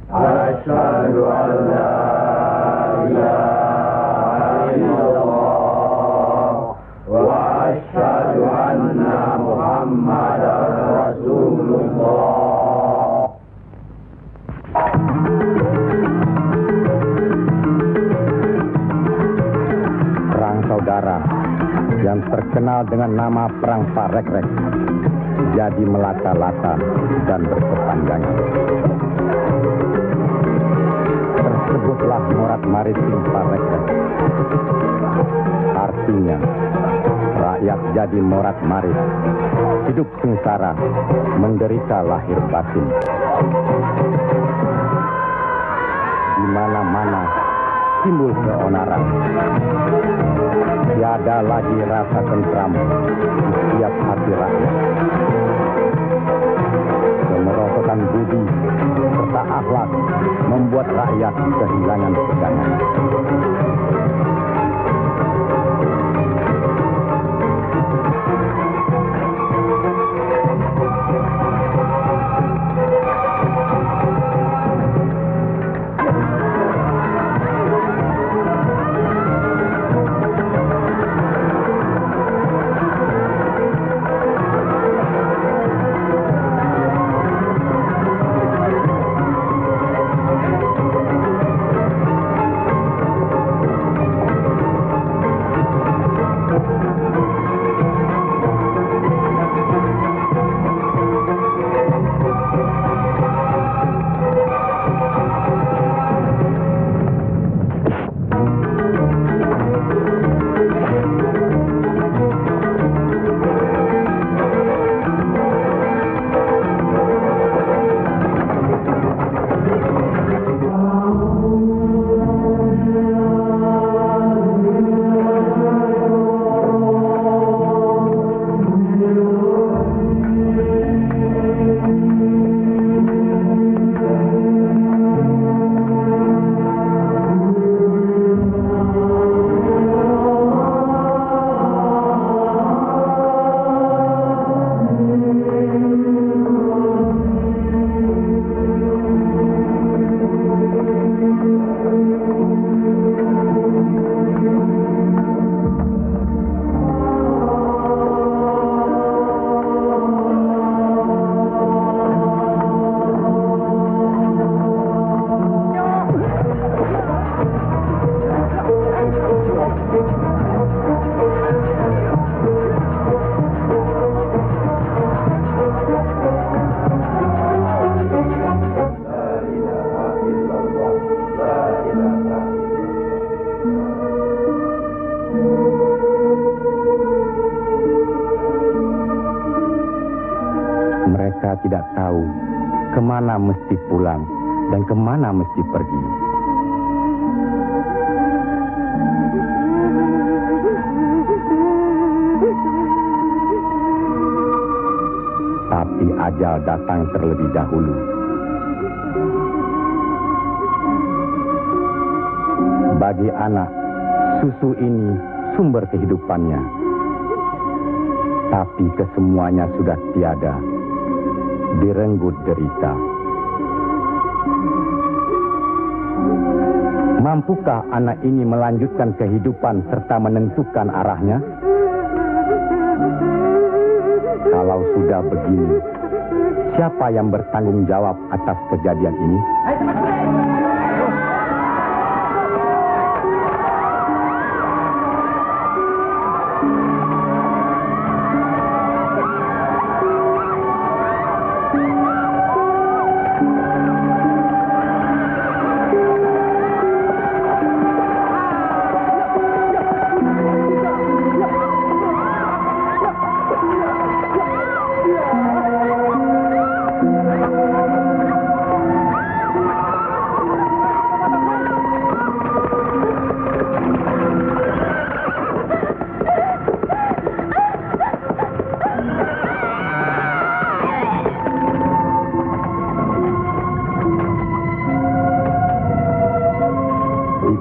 أشهد أن لا إله إلا الله وأشهد أن محمدا رسول الله. Perang saudara yang terkenal dengan nama Perang Parekrek jadi melata-lata dan berkepanjangan. Tersebutlah morat maritim Parekrek. Artinya, rakyat jadi morat marit, hidup sengsara, menderita lahir batin. Di mana-mana timbul keonaran. Tiada lagi rasa tentram di setiap hati rakyat. Kemerosotan budi serta akhlak membuat rakyat kehilangan pegangan. Mereka tidak tahu kemana mesti pulang dan kemana mesti pergi. Tapi ajal datang terlebih dahulu. Bagi anak, susu ini sumber kehidupannya. Tapi kesemuanya sudah tiada, direnggut derita. Mampukah anak ini melanjutkan kehidupan serta menentukan arahnya? Kalau sudah begini, siapa yang bertanggung jawab atas kejadian ini?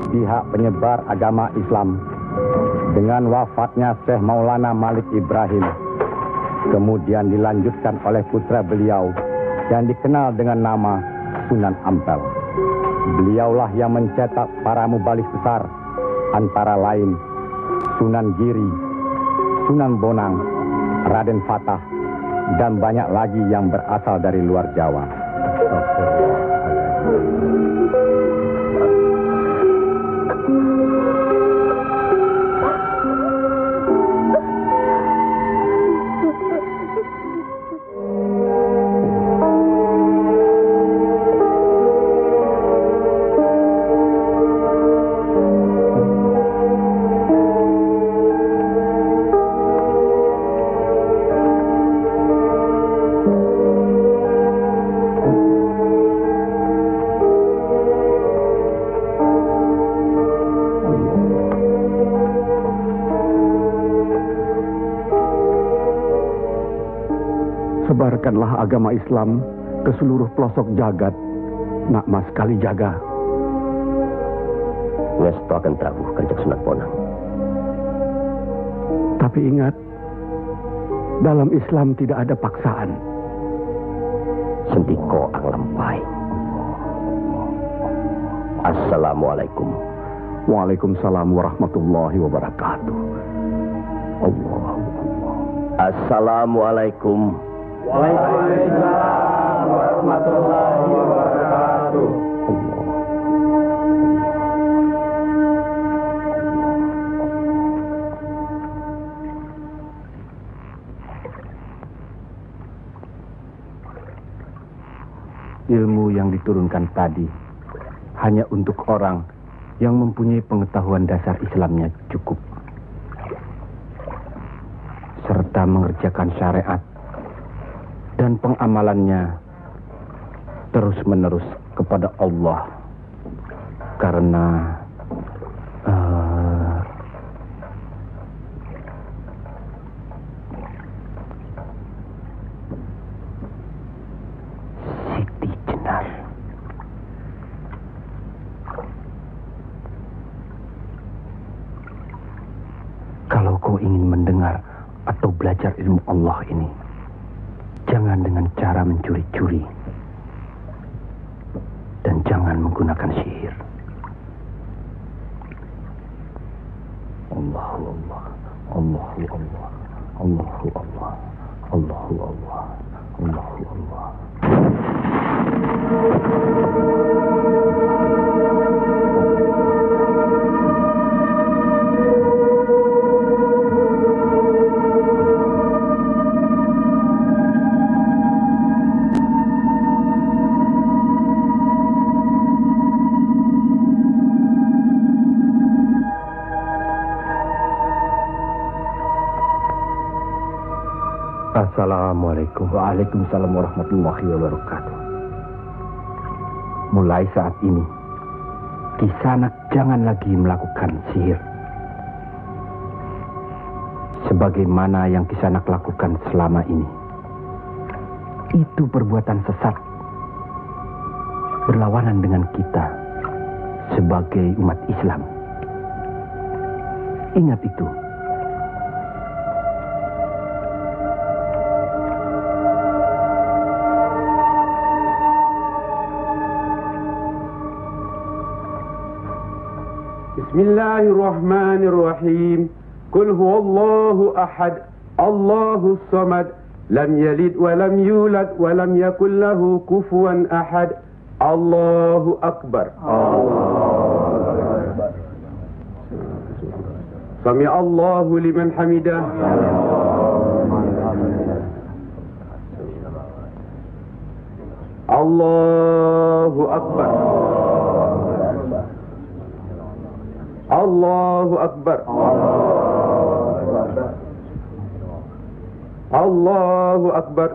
Pihak penyebar agama Islam dengan wafatnya Syekh Maulana Malik Ibrahim kemudian dilanjutkan oleh putra beliau yang dikenal dengan nama Sunan Ampel. Beliaulah yang mencetak para mubaligh besar, antara lain Sunan Giri, Sunan Bonang, Raden Fatah, dan banyak lagi yang berasal dari luar Jawa. Sebarkanlah agama Islam ke seluruh pelosok jagat, Nak Mas Kalijaga. Ngesto akan Prabu Kanjeng Sunan Bonang. Tapi ingat, dalam Islam tidak ada paksaan. Sendiko ang lampai. Assalamualaikum. Waalaikumsalam warahmatullahi wabarakatuh. Allah. Assalamualaikum. Waalaikumsalam warahmatullahi wabarakatuh. Ilmu yang diturunkan tadi hanya untuk orang yang mempunyai pengetahuan dasar Islamnya cukup, serta mengerjakan syariat dan pengamalannya terus-menerus kepada Allah. Karena Siti Jenar. kalau kau ingin mendengar atau belajar ilmu Allah ini, jangan dengan cara mencuri-curi. Dan jangan menggunakan sihir. Allahu Allah, Allahu Allah, Allahu Allah, Allahu Allah, Allahu Allah. Assalamualaikum. Waalaikumsalam warahmatullahi wabarakatuh. Mulai saat ini, Kisanak jangan lagi melakukan sihir. Sebagaimana yang Kisanak lakukan selama ini. Itu perbuatan sesat. Berlawanan dengan kita sebagai umat Islam. Ingat itu. Bismillahirrahmanirrahim. Qul huwallahu ahad, Allahus samad, lam yalid wa lam yulad wa lam yakul lahu kufuwan ahad. Allahu akbar. Allahu akbar. Sami Allahu liman hamidah. Allahu akbar. Allahu akbar. Allahu akbar.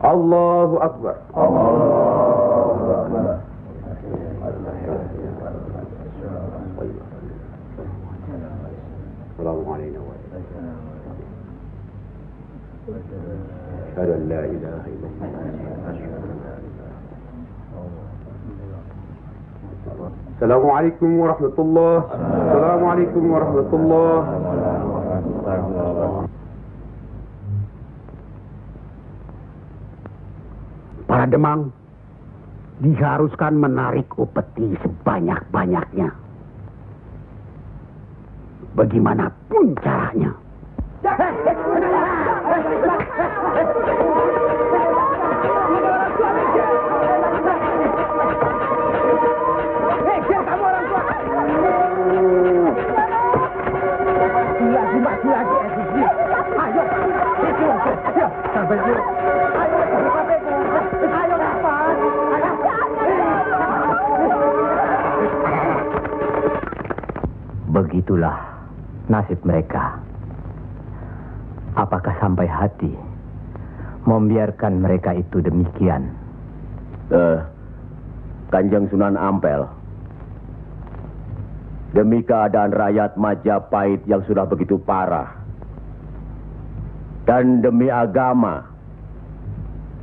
Allahu akbar. Assalamualaikum warahmatullahi wabarakatuh. Assalamualaikum warahmatullahi wabarakatuh. Assalamualaikum warahmatullahi wabarakatuh. Para Demang, diharuskan menarik upeti sebanyak-banyaknya. Bagaimanapun caranya. Begitulah nasib mereka. Apakah sampai hati membiarkan mereka itu demikian? Kanjeng Sunan Ampel, demi keadaan rakyat Majapahit yang sudah begitu parah, dan demi agama,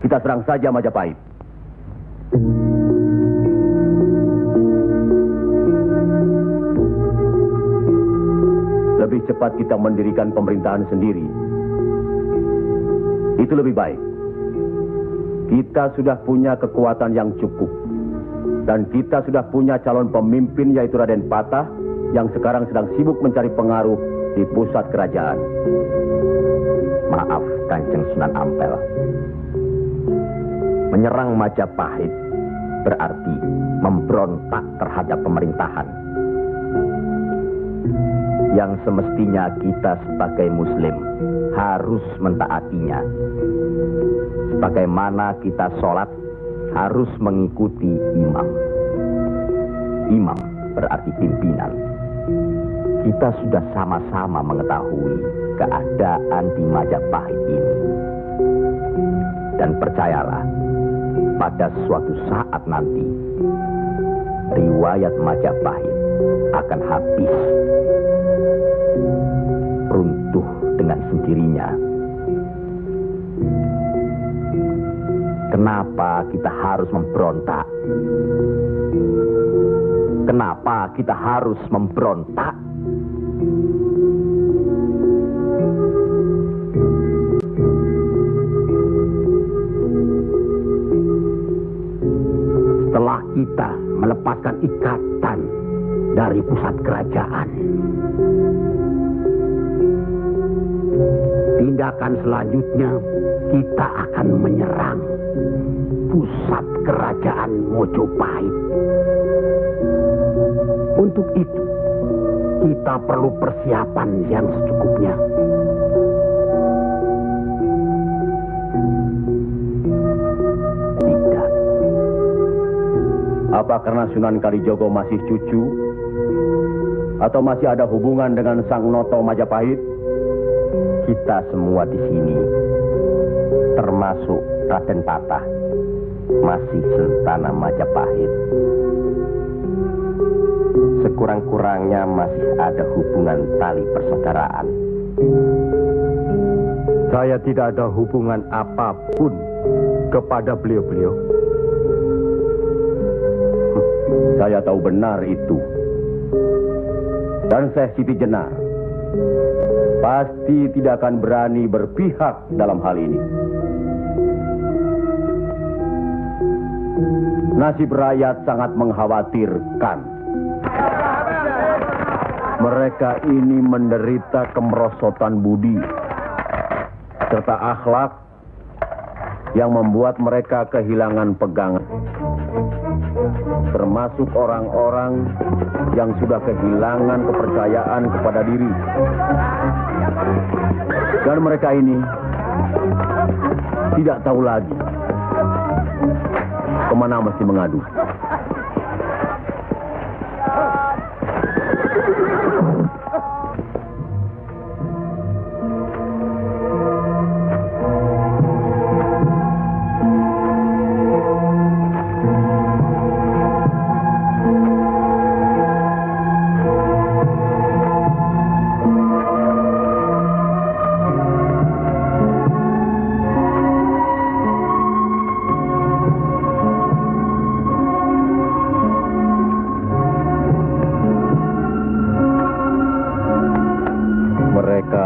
kita serang saja Majapahit. Lebih cepat kita mendirikan pemerintahan sendiri. Itu lebih baik. Kita sudah punya kekuatan yang cukup. Dan kita sudah punya calon pemimpin yaitu Raden Patah yang sekarang sedang sibuk mencari pengaruh di pusat kerajaan. Maaf, Kanjeng Sunan Ampel. Menyerang Majapahit berarti memberontak terhadap pemerintahan. Yang semestinya kita sebagai Muslim harus mentaatinya. Sebagaimana kita sholat harus mengikuti imam. Imam berarti pimpinan. Kita sudah sama-sama mengetahui keadaan di Majapahit ini. Dan percayalah, pada suatu saat nanti, riwayat Majapahit akan habis. Runtuh dengan sendirinya. Kenapa kita harus memberontak? Kenapa kita harus memberontak? Setelah kita melepaskan ikatan dari pusat kerajaan, tindakan selanjutnya kita akan menyerang pusat kerajaan Mojopahit. Untuk itu, kita perlu persiapan yang secukupnya. Tidak. Apa karena Sunan Kalijogo masih cucu? Atau masih ada hubungan dengan Sang Noto Majapahit? Kita semua di sini, termasuk Raden Patah, masih sentana Majapahit. Sekurang-kurangnya masih ada hubungan tali persaudaraan. Saya tidak ada hubungan apapun kepada beliau-beliau. Saya tahu benar itu. Dan Syekh Siti Jenar pasti tidak akan berani berpihak dalam hal ini. Nasib rakyat sangat mengkhawatirkan. Mereka ini menderita kemerosotan budi serta akhlak yang membuat mereka kehilangan pegangan. Termasuk orang-orang yang sudah kehilangan kepercayaan kepada diri. Dan mereka ini tidak tahu lagi kemana mesti mengadu.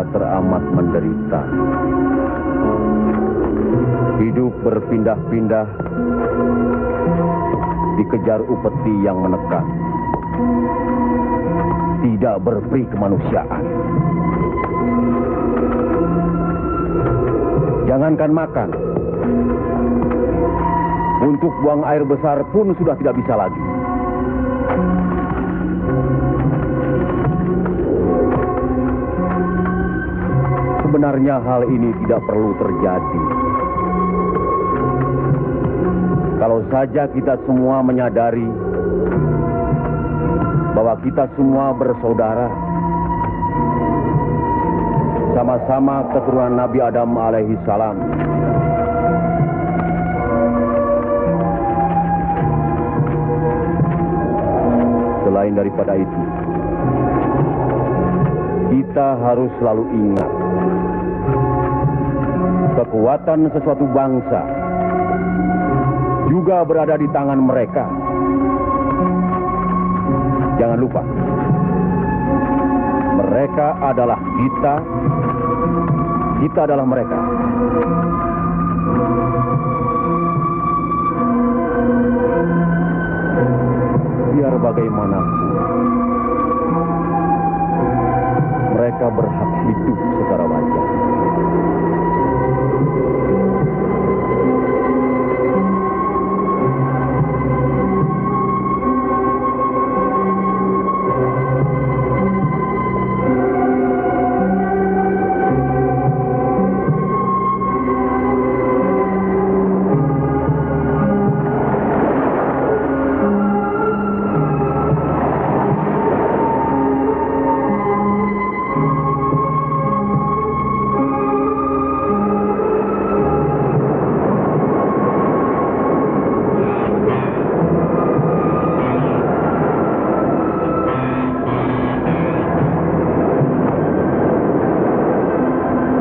Teramat menderita. Hidup berpindah-pindah, dikejar upeti yang menekan, tidak berperi kemanusiaan. Jangankan makan, untuk buang air besar pun sudah tidak bisa lagi. Sebenarnya hal ini tidak perlu terjadi. Kalau saja kita semua menyadari bahwa kita semua bersaudara, sama-sama keturunan Nabi Adam alaihi salam. Selain daripada itu, kita harus selalu ingat kekuatan sesuatu bangsa juga berada di tangan mereka. Jangan lupa, mereka adalah kita, kita adalah mereka. Biar bagaimanapun, mereka berhak hidup secara wajar.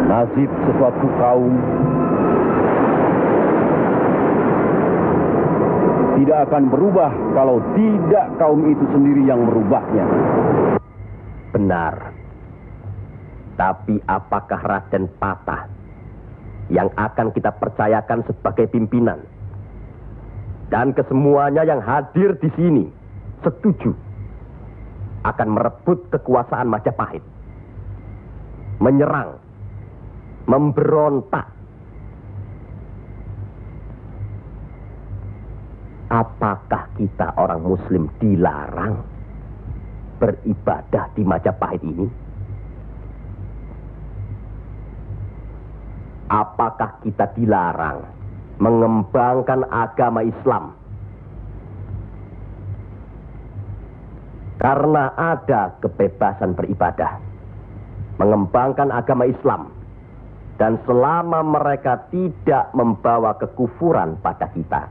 Nasib sesuatu kaum tidak akan berubah kalau tidak kaum itu sendiri yang merubahnya. Benar. Tapi apakah Raden Patah yang akan kita percayakan sebagai pimpinan? Dan kesemuanya yang hadir di sini setuju akan merebut kekuasaan Majapahit, menyerang, memberontak. Apakah kita orang Muslim dilarang beribadah di Majapahit ini? Apakah kita dilarang mengembangkan agama Islam? Karena ada kebebasan beribadah, mengembangkan agama Islam. Dan selama mereka tidak membawa kekufuran pada kita,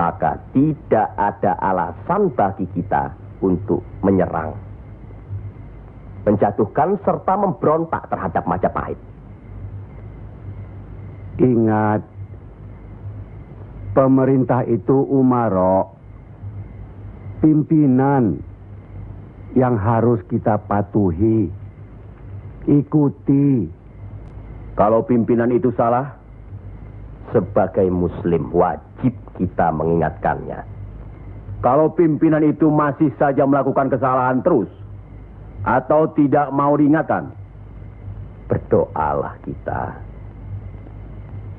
maka tidak ada alasan bagi kita untuk menyerang, menjatuhkan serta memberontak terhadap Majapahit. Ingat, pemerintah itu umaro, pimpinan yang harus kita patuhi, ikuti. Kalau pimpinan itu salah, sebagai Muslim wajib kita mengingatkannya. Kalau pimpinan itu masih saja melakukan kesalahan terus, atau tidak mau diingatkan, berdoalah kita.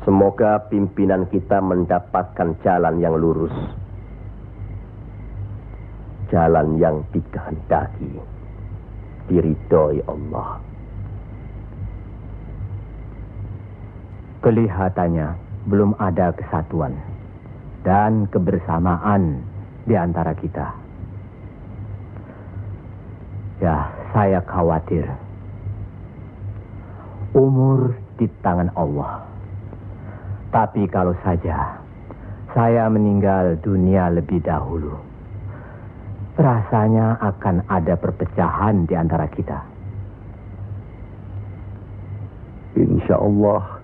Semoga pimpinan kita mendapatkan jalan yang lurus, jalan yang dikehendaki, diridhoi Allah. Kelihatannya belum ada kesatuan dan kebersamaan di antara kita. Ya, saya khawatir. Umur di tangan Allah. Tapi kalau saja saya meninggal dunia lebih dahulu, rasanya akan ada perpecahan di antara kita. Insya Allah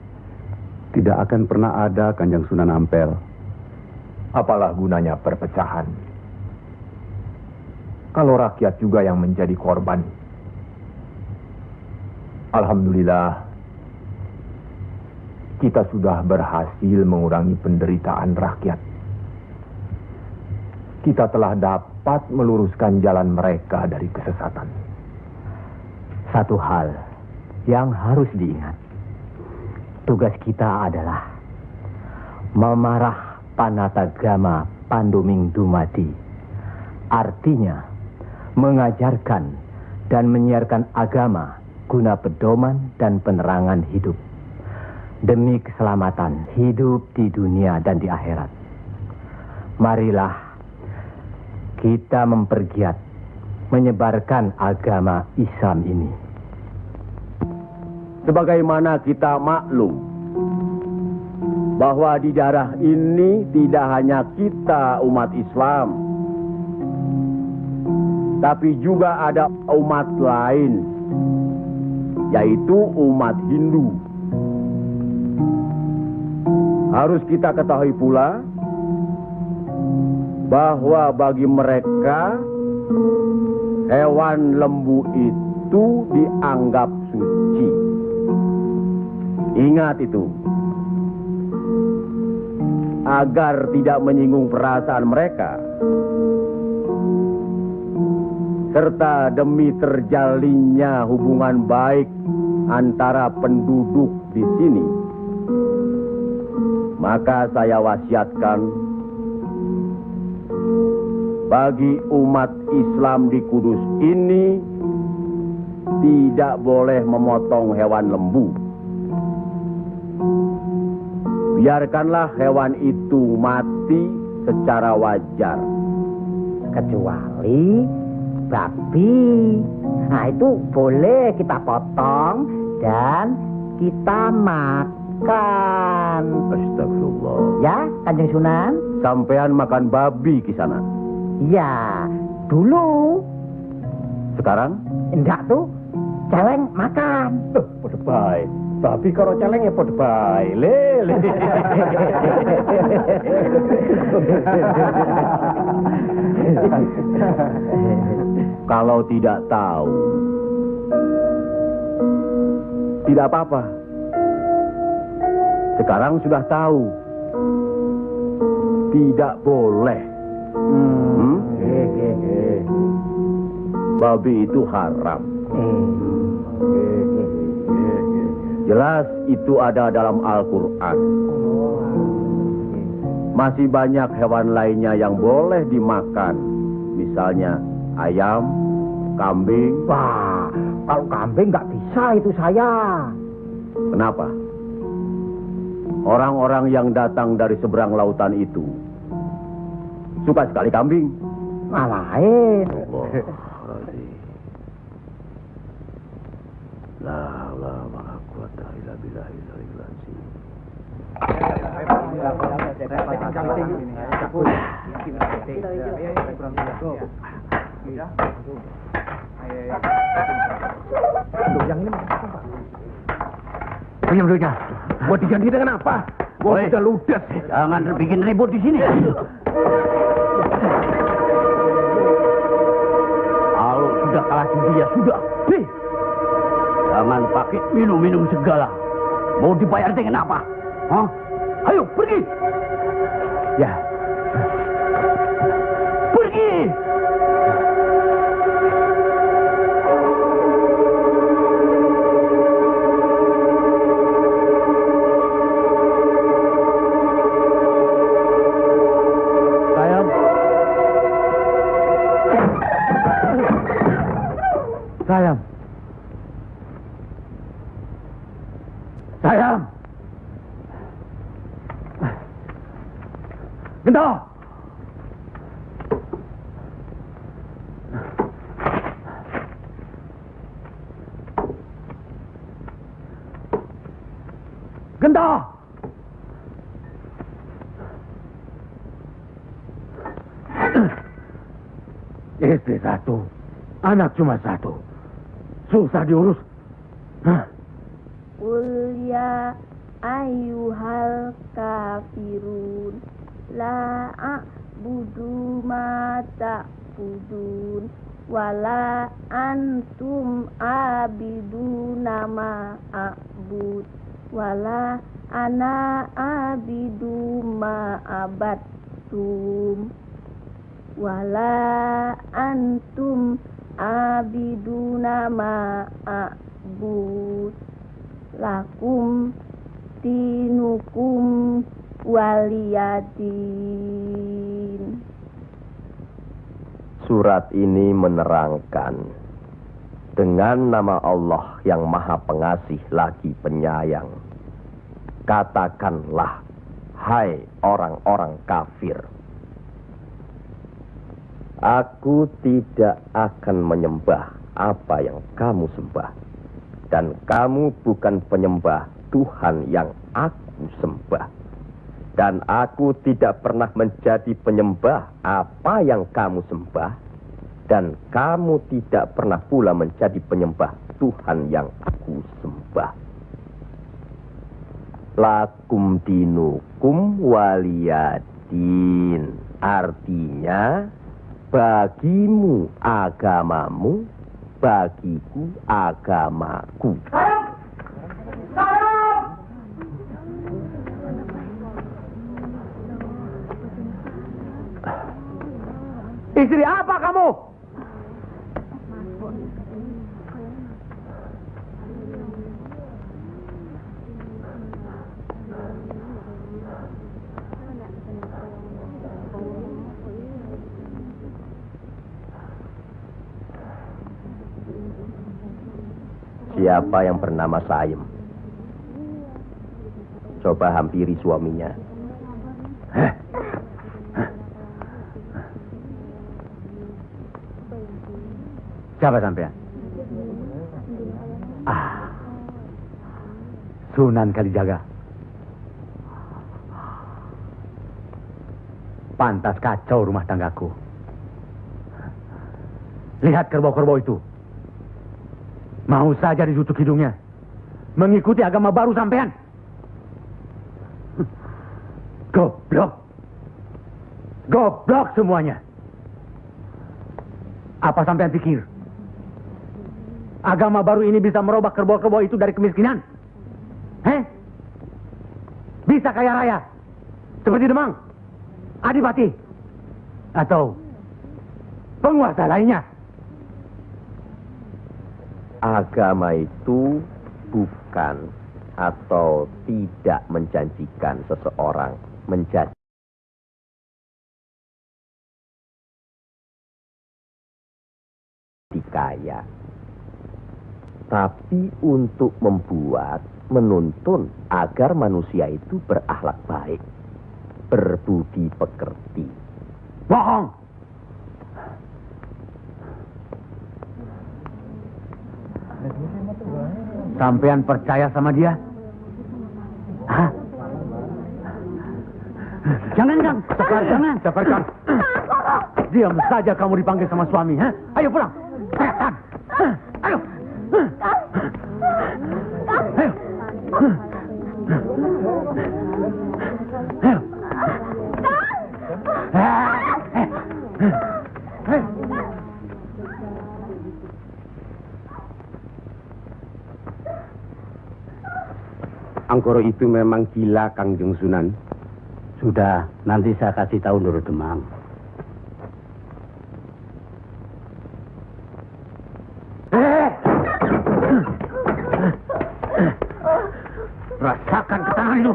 tidak akan pernah ada, Kanjeng Sunan Ampel. Apalah gunanya perpecahan kalau rakyat juga yang menjadi korban? Alhamdulillah, kita sudah berhasil mengurangi penderitaan rakyat. Kita telah dapat meluruskan jalan mereka dari kesesatan. Satu hal yang harus diingat. Tugas kita adalah memarah panatagama Pandoming Dumadi. Artinya, mengajarkan dan menyiarkan agama guna pedoman dan penerangan hidup. Demi keselamatan hidup di dunia dan di akhirat. Marilah kita mempergiat menyebarkan agama Islam ini. Sebagaimana kita maklum bahwa di daerah ini tidak hanya kita umat Islam, tapi juga ada umat lain, yaitu umat Hindu. Harus kita ketahui pula bahwa bagi mereka hewan lembu itu dianggap suci. Ingat itu, agar tidak menyinggung perasaan mereka, serta demi terjalinnya hubungan baik antara penduduk di sini, maka saya wasiatkan bagi umat Islam di Kudus ini tidak boleh memotong hewan lembu. Biarkanlah hewan itu mati secara wajar. Kecuali babi. Nah, itu boleh kita potong dan kita makan. Astagfirullah. Ya, Kanjeng Sunan? Sampean makan babi Kisana? Ya, dulu. Sekarang? Enggak tuh, celeng makan. Pada baik. Babi karo celeng ya pada baik. Lele. Kalau tidak tahu, tidak apa-apa. Sekarang sudah tahu. Tidak boleh. Babi itu haram. Jelas itu ada dalam Al-Quran. Masih banyak hewan lainnya yang boleh dimakan. Misalnya ayam, kambing. Wah, kalau kambing nggak bisa itu saya. Kenapa? Orang-orang yang datang dari seberang lautan itu suka sekali kambing. Malahin. Yang ini Punya duitnya. Buat diganti dengan apa? Gua udah ludes. Jangan bikin ribut di sini. Kalau sudah kalah judi ya sudah. Nih. Jangan pakai minum-minum segala. Mau dibayar dengan apa? Hah? Ayo pergi. Ya. Pergi. Sayang. Sayang. Gento. Gento. Istri satu, anak cuma satu. Susah diurus. Hah? Qul ya ayyuhal kafirun la a'budu ma ta'budun wala antum abiduna ma a'bud wala ana abidu ma abattum wala antum abiduna ma a'bud lakum dinukum waliyadin. Surat ini menerangkan dengan nama Allah yang Maha Pengasih lagi Penyayang. Katakanlah, hai orang-orang kafir, aku tidak akan menyembah apa yang kamu sembah, dan kamu bukan penyembah Tuhan yang aku sembah, dan aku tidak pernah menjadi penyembah apa yang kamu sembah, dan kamu tidak pernah pula menjadi penyembah Tuhan yang aku sembah. Lakum dinukum waliyadin, artinya bagimu agamamu, bagiku agamaku. Istri apa kamu? Siapa yang bernama Saim? Coba hampiri suaminya. Siapa sampean? Sunan Kalijaga. Pantas kacau rumah tanggaku. Lihat kerbau-kerbau itu. Mau saja ditutup hidungnya. Mengikuti agama baru sampean. Goblok. Goblok semuanya. Apa sampean pikir? Agama baru ini bisa merubah kerbau-kerbau itu dari kemiskinan? Bisa kaya raya? Seperti Demang, Adipati, atau penguasa lainnya? Agama itu bukan atau tidak menjanjikan seseorang menjadi kaya, tapi untuk membuat, menuntun agar manusia itu berakhlak baik, berbudi pekerti. Bohong! Sampean percaya sama dia? Hah? Jangan, Kang. Jangan. Sabarkan. Diam saja kamu dipanggil sama suami. Ayo pulang. Setan. Ayo. Ayo. Angkoro itu memang gila, Kangjeng Sunan. Sudah, nanti saya kasih tahu Nur Demang. Rasakan ketangan itu.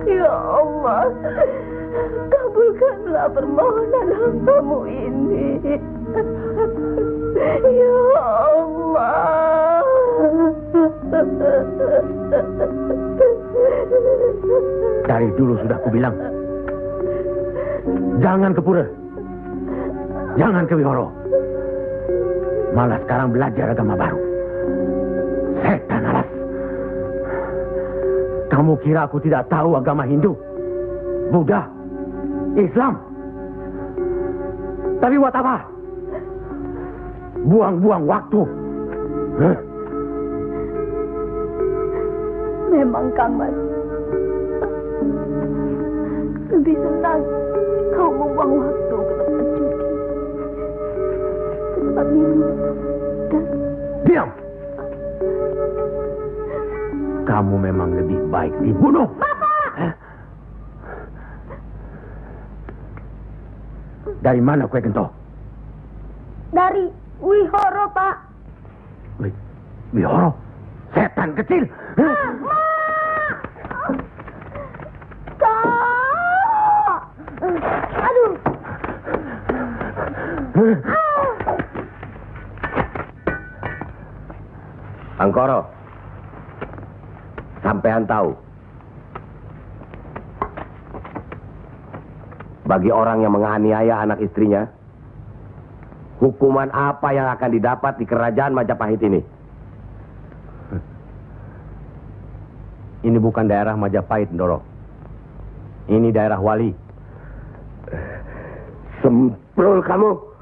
Ya Allah, kabulkanlah permohonan hambamu ini. Ya Allah. Dari dulu sudah kubilang, jangan ke pura, jangan ke wihoro. Malah sekarang belajar agama baru. Setan alas. Kamu kira aku tidak tahu agama Hindu, Buddha, Islam? Tapi buat apa? Buang-buang waktu. Memang Kamar lebih senang kau membuang waktu ke tempat judi, ke tempat minum dan... Diam! Kamu memang lebih baik dibunuh. Bapak! Dari mana kue gento? Dari Wihoro, Pak. Wihoro? Setan kecil! Ma! Kak! Aduh! Angkoro, sampean tahu, bagi orang yang menganiaya anak istrinya, hukuman apa yang akan didapat di kerajaan Majapahit ini? Ini bukan daerah Majapahit, Ndoro. Ini daerah Wali. Semprol kamu.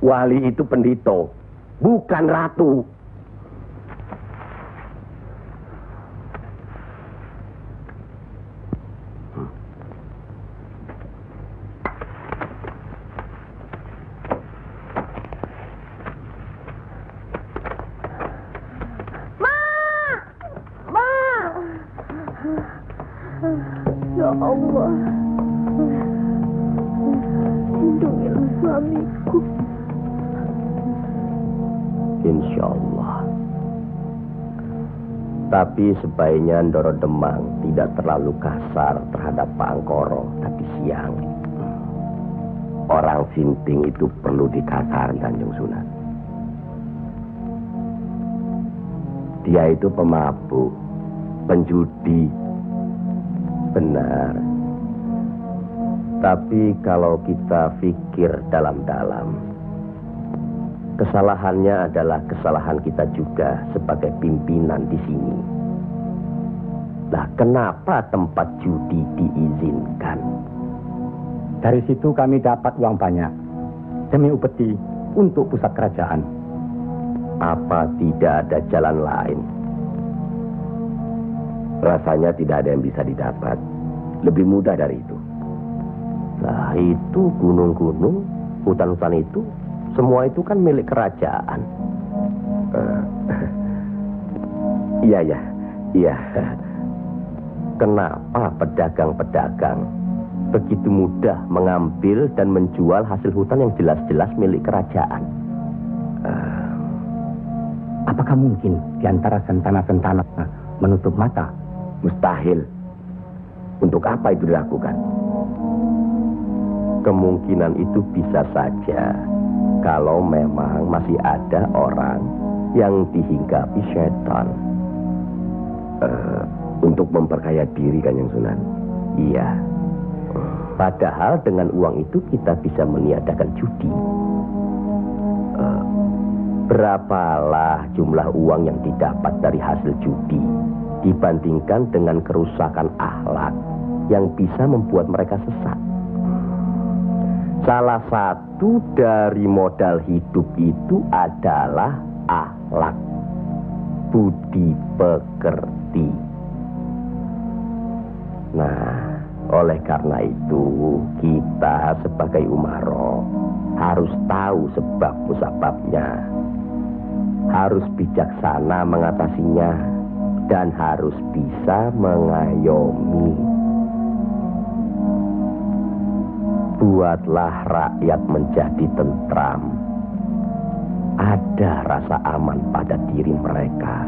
Wali itu pendito, bukan ratu. Ya Allah, lindungilah suamiku. Insya Allah. Tapi sebaiknya Ndoro Demang tidak terlalu kasar terhadap Pak Angkoro tapi siang. Orang sinting itu perlu dikasar, Kanjeng Sunan. Dia itu pemabuk, penjudi. Benar. Tapi kalau kita pikir dalam-dalam, kesalahannya adalah kesalahan kita juga sebagai pimpinan di sini. Lah, kenapa tempat judi diizinkan? Dari situ kami dapat uang banyak demi upeti untuk pusat kerajaan. Apa tidak ada jalan lain? Rasanya tidak ada yang bisa didapat lebih mudah dari itu. Nah, itu gunung-gunung, hutan-hutan itu, semua itu kan milik kerajaan. Iya. Kenapa pedagang-pedagang begitu mudah mengambil dan menjual hasil hutan yang jelas-jelas milik kerajaan? Apakah mungkin di antara sentana-sentana menutup mata? Mustahil. Untuk apa itu dilakukan? Kemungkinan itu bisa saja kalau memang masih ada orang yang dihinggapi setan untuk memperkaya diri, Kanjeng Sunan. Iya. Padahal dengan uang itu kita bisa meniadakan judi. Berapalah jumlah uang yang didapat dari hasil judi dibandingkan dengan kerusakan akhlak yang bisa membuat mereka sesat. Salah satu dari modal hidup itu adalah akhlak, budi pekerti. Nah, oleh karena itu kita sebagai umaro harus tahu sebab musababnya, harus bijaksana mengatasinya, dan harus bisa mengayomi. Buatlah rakyat menjadi tentram. Ada rasa aman pada diri mereka.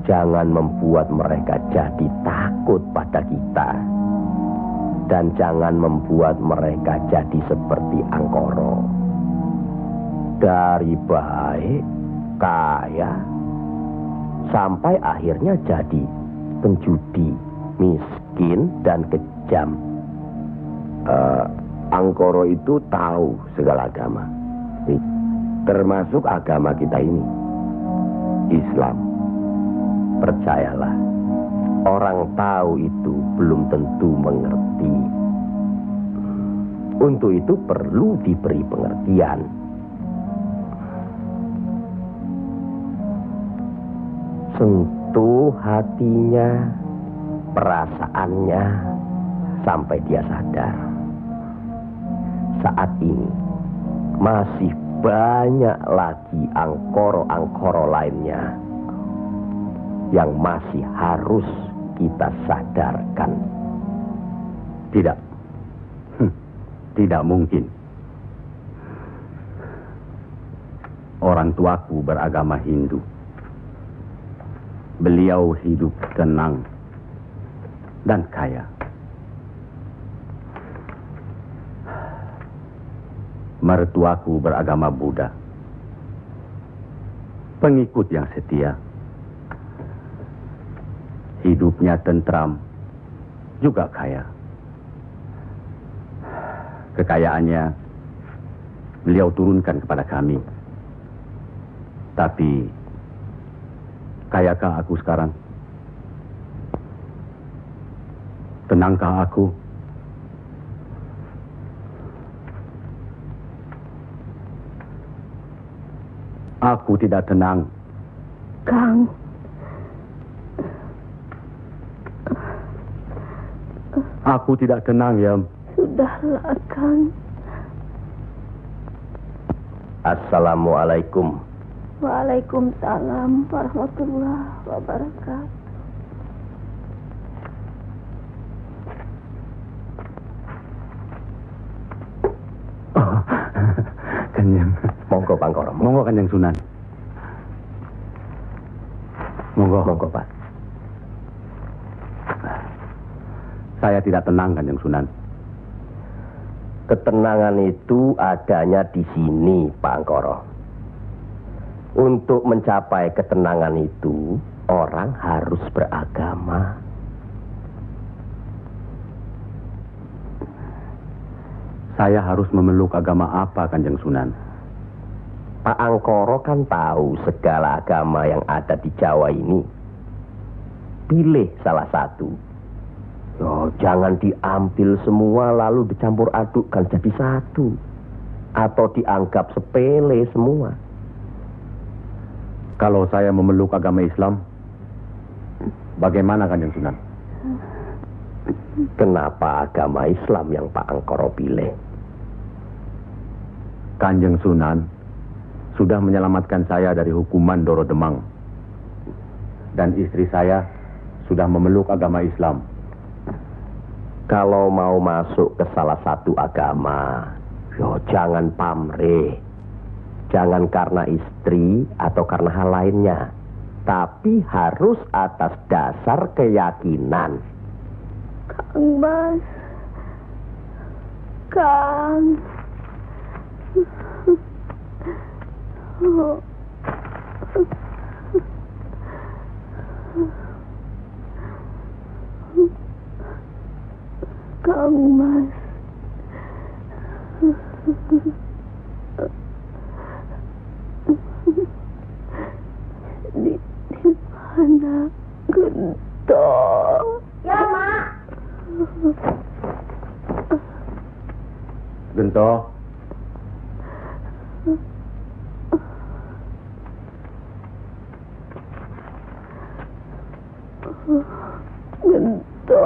Jangan membuat mereka jadi takut pada kita. Dan jangan membuat mereka jadi seperti Angkoro. Dari baik, kaya, sampai akhirnya jadi penjudi, miskin, dan kejam. Angkoro itu tahu segala agama, termasuk agama kita ini, Islam. Percayalah, orang tahu itu belum tentu mengerti. Untuk itu perlu diberi pengertian. sentuh hatinya, perasaannya, sampai dia sadar. Saat ini masih banyak lagi angkoro-angkoro lainnya yang masih harus kita sadarkan. Tidak. Tidak mungkin. Orang tuaku beragama Hindu. Beliau hidup tenang dan kaya. Mertuaku beragama Buddha. Pengikut yang setia. Hidupnya tentram, juga kaya. Kekayaannya beliau turunkan kepada kami. Tapi, kayakah aku sekarang? Tenangkah aku? Aku tidak tenang. Kang. Aku tidak tenang, Yam. Sudahlah, Kang. Assalamualaikum. Waalaikumsalam warahmatullahi wabarakatuh. Oh, Kanjeng. Monggo, Pangkoro. Monggo, Kanjeng Sunan. Monggo. Monggo, Pak. Saya tidak tenang, Kanjeng Sunan. Ketenangan itu adanya di sini, Pak Angkoro. Untuk mencapai ketenangan itu, orang harus beragama. Saya harus memeluk agama apa, Kanjeng Sunan? Pak Angkoro kan tahu segala agama yang ada di Jawa ini. Pilih salah satu. Jangan diambil semua lalu dicampur adukkan jadi satu. Atau dianggap sepele semua. Kalau saya memeluk agama Islam, bagaimana, Kanjeng Sunan? Kenapa agama Islam yang Pak Angkoro pilih? Kanjeng Sunan sudah menyelamatkan saya dari hukuman Doro Demang. Dan istri saya sudah memeluk agama Islam. Kalau mau masuk ke salah satu agama, jangan pamrih. Jangan karena istri atau karena hal lainnya. Tapi harus atas dasar keyakinan. Kang Mas. Kang. Kang Mas. Di mana Gento? Ya, Mak. Gento. Gento.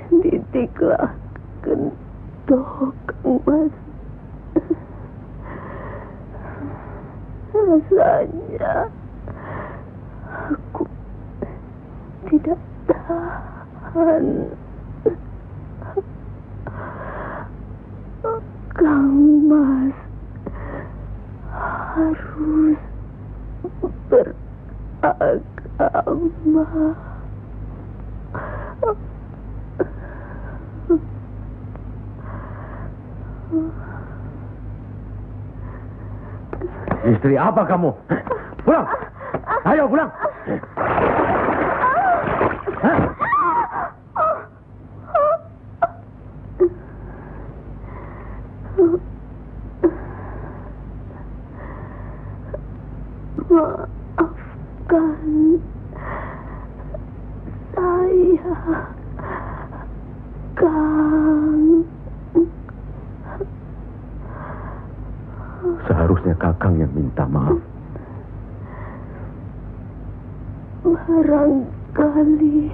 Didiklah Gento, Kang Mas. Rasanya aku tidak tahan. Kang Mas harus beragama. Istri apa kamu? Pulang! Ayo pulang! Maafkan saya, Kang. Seharusnya Kakang yang minta maaf. barangkali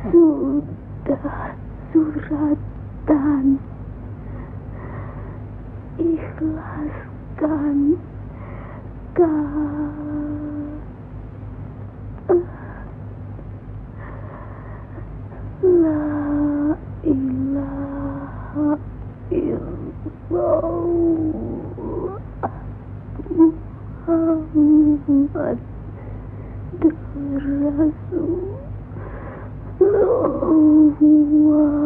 sudah suratan. Ikhlaskan La ilaha illallah Muhammad Rasulullah.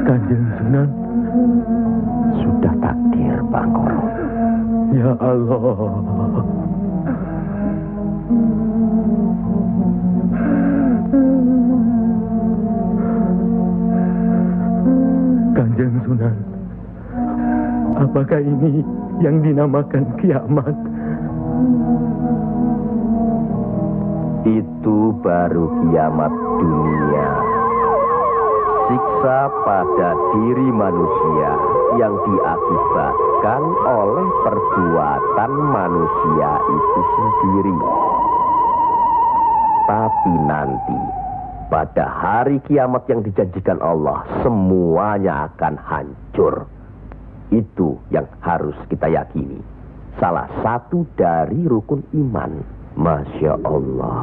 Kanjeng Sunan, sudah takdir Bangkoro. Ya Allah. Kanjeng Sunan, apakah ini yang dinamakan kiamat? Itu baru kiamat dunia. Siksa pada diri manusia yang diakibatkan oleh perbuatan manusia itu sendiri. Tapi nanti, pada hari kiamat yang dijanjikan Allah, semuanya akan hancur. Itu yang harus kita yakini. Salah satu dari rukun iman. Masya Allah.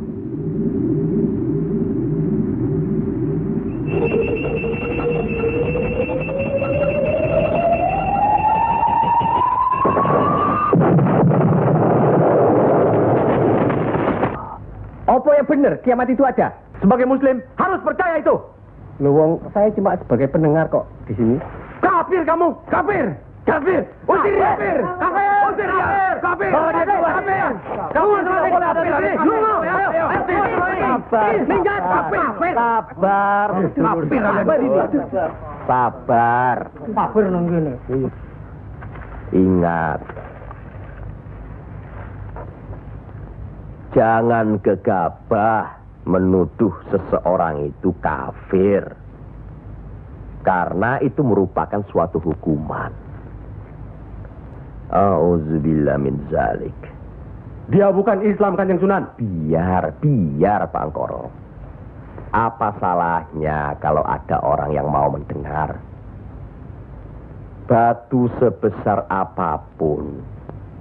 Apa yang benar kiamat itu ada? Sebagai muslim harus percaya itu. Loh, wong, saya cuma sebagai pendengar kok di sini. Kafir kamu, kafir, kafir, usir dia, kafir, usir dia, kafir, kafir, kamu selalu kafir, minggat, kafir, Sabar, Sabar. Kafir nunggu nih. Ingat, jangan gegabah menuduh seseorang itu kafir. Karena itu merupakan suatu hukuman. Auzubillah min zalik. Dia bukan Islam, Kanjeng Sunan. Biar Pak Angkoro. Apa salahnya kalau ada orang yang mau mendengar? Batu sebesar apapun,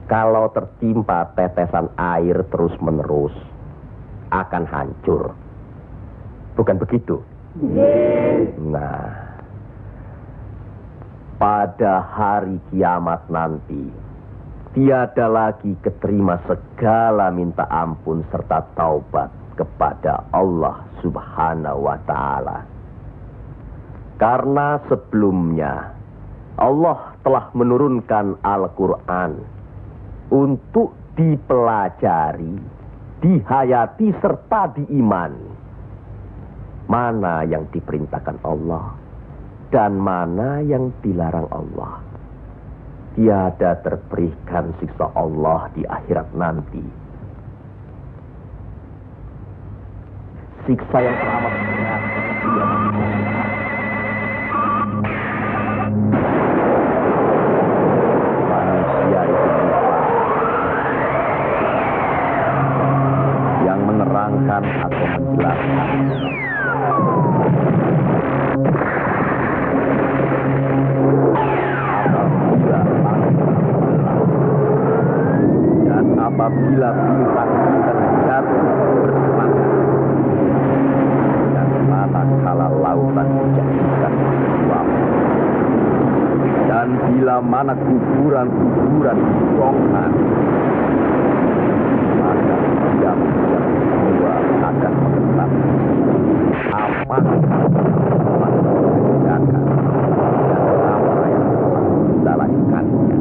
kalau tertimpa tetesan air terus-menerus, akan hancur. Bukan begitu? Nah, pada hari kiamat nanti, tiada lagi keterima segala minta ampun serta taubat kepada Allah Subhanahu wa Ta'ala. Karena sebelumnya Allah telah menurunkan Al-Quran untuk dipelajari, dihayati serta diimani. Mana yang diperintahkan Allah dan mana yang dilarang Allah. Tiada terberikan siksa Allah di akhirat nanti. Siksa yang teramat berat. Manusia itu lupa yang menerangkan atau menjelaskan. Apabila bintang jatuh bersemangat dan manakala lautan dijadikan uap, dan bila mana kuburan-kuburan dibongkar, maka diam semua akan mengetahui apa yang telah dikerjakan dan apa yang telah kita lakukannya.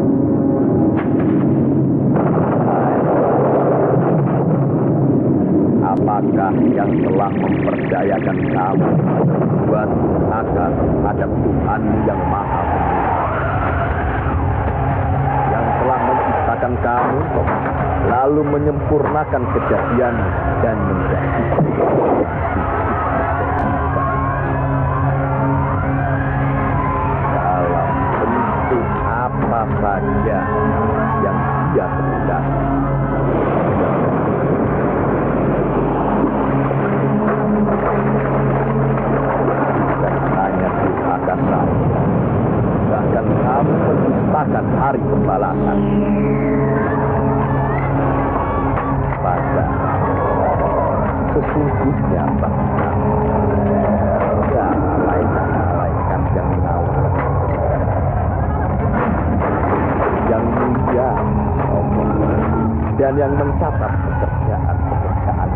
Apakah yang telah mempercayakan kamu buat agar terhadap Tuhan yang Maha Penyayang, yang telah menciptakan kamu, lalu menyempurnakan kejadian dan menjadikan dalam bentuk apa saja yang Dia kehendaki. Bahkan kamu menciptakan hari pembalasan. Pada sesungguhnya bahkan ada malaikat yang mengawal, yang mulia, dan yang mencatat pekerjaan-pekerjaan.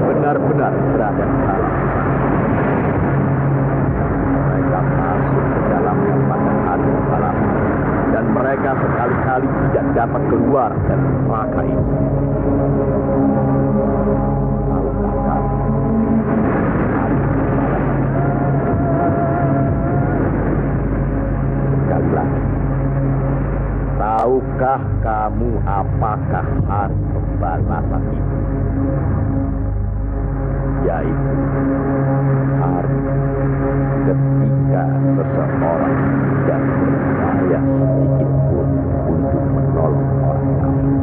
Benar-benar berada di dalam. Mereka masuk ke dalam pada hari pembalasan, dan mereka sekali-kali tidak dapat keluar dari neraka itu. Sekali lagi, tahukah kamu apakah hari pembalasan itu? Yaitu hari ketika seseorang tidak berdaya sedikit pun untuk menolong orang lain,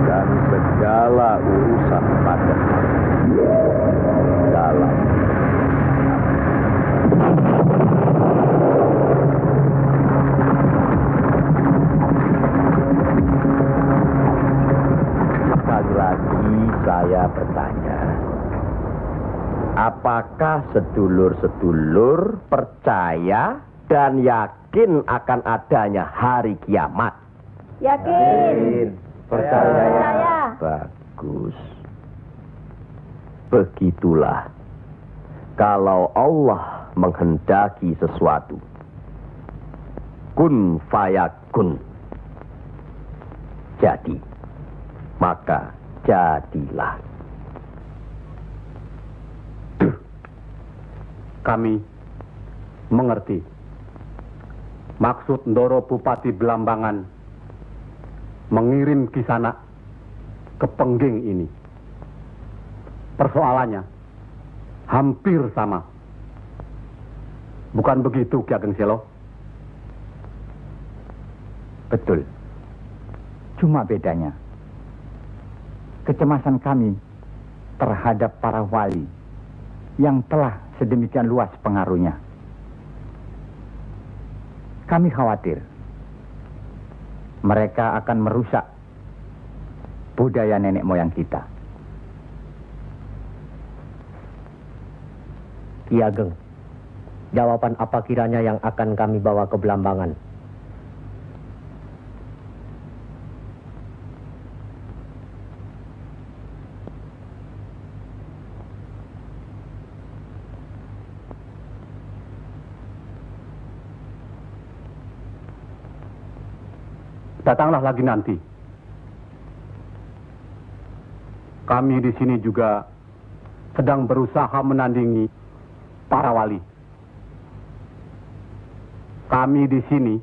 dan segala urusan pada hari dalam sekali lagi saya bertanya, apakah sedulur-sedulur percaya dan yakin akan adanya hari kiamat? Yakin. Percaya. Bagus. Begitulah. Kalau Allah menghendaki sesuatu, kun fayakun. Jadi, maka jadilah. Kami mengerti maksud Ndoro Bupati Belambangan mengirim Kisanak ke Pengging ini. Persoalannya hampir sama. Bukan begitu, Ki Ageng Selo? Betul. Cuma bedanya, kecemasan kami terhadap para wali yang telah sedemikian luas pengaruhnya. Kami khawatir mereka akan merusak budaya nenek moyang kita. Ki Ageng, jawaban apa kiranya yang akan kami bawa ke Belambangan? Datanglah lagi nanti. Kami di sini juga sedang berusaha menandingi para wali. Kami di sini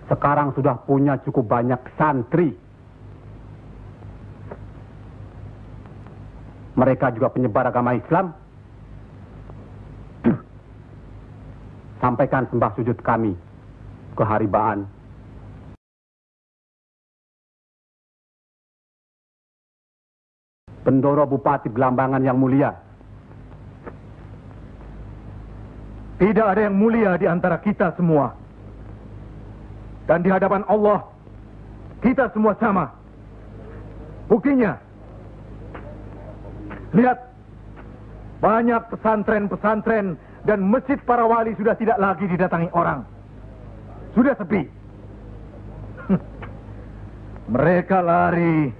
sekarang sudah punya cukup banyak santri. Mereka juga penyebar agama Islam. Sampaikan sembah sujud kami ke Haribaan. Bendoro Bupati Belambangan yang mulia. Tidak ada yang mulia di antara kita semua. Dan di hadapan Allah, kita semua sama. Buktinya, lihat banyak pesantren-pesantren dan masjid para wali sudah tidak lagi didatangi orang. Sudah sepi. Mereka lari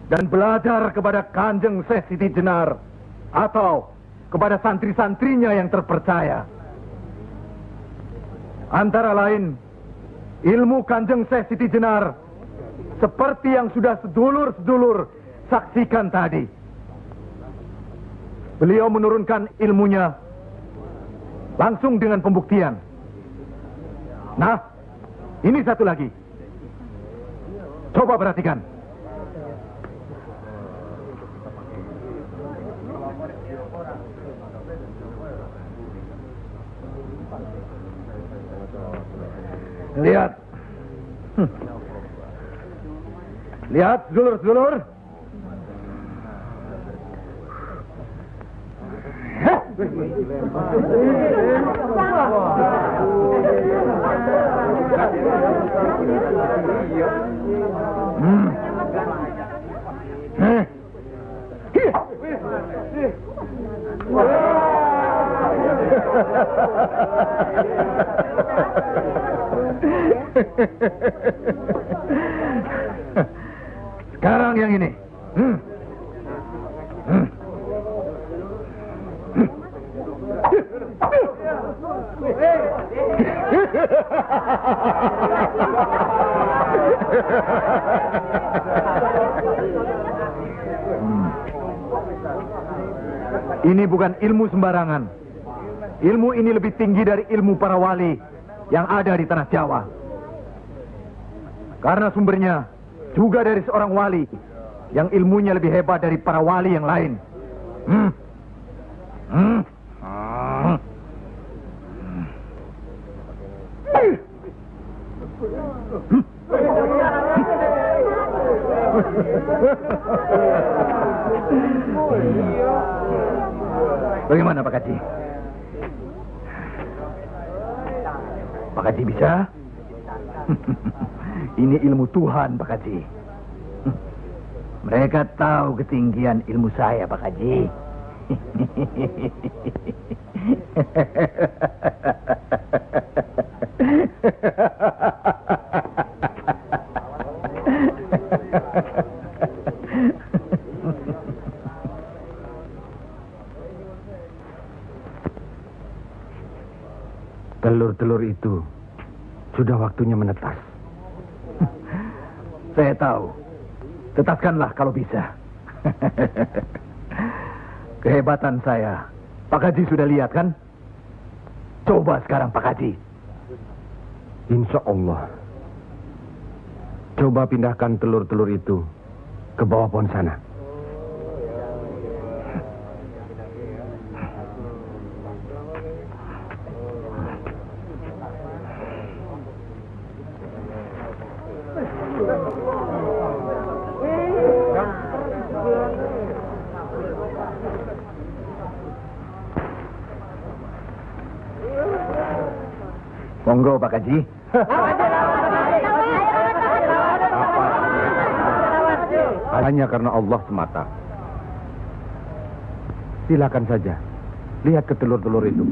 dan belajar kepada Kanjeng Syekh Siti Jenar atau kepada santri-santrinya yang terpercaya. Antara lain, ilmu Kanjeng Syekh Siti Jenar seperti yang sudah sedulur-sedulur saksikan tadi. Beliau menurunkan ilmunya langsung dengan pembuktian. Nah, ini satu lagi. Coba perhatikan. Lihat. Lihat, sedulur-sedulur. Sekarang yang ini. Ini bukan ilmu sembarangan. Ilmu ini lebih tinggi dari ilmu para wali yang ada di tanah Jawa. Karena sumbernya juga dari seorang wali yang ilmunya lebih hebat dari para wali yang lain. Bagaimana Pak Haji? Pak Haji bisa? Ini ilmu Tuhan Pak Haji. Mereka tahu ketinggian ilmu saya Pak Haji. Telur-telur itu sudah waktunya menetas. Saya tahu. Tetaskanlah kalau bisa. Kehebatan saya. Pak Haji sudah lihat kan? Coba sekarang Pak Haji. Insya Allah. Coba pindahkan telur-telur itu ke bawah pohon sana. Monggo Pak Haji. Hanya karena Allah semata. Silakan saja. Lihat ke telur-telur itu.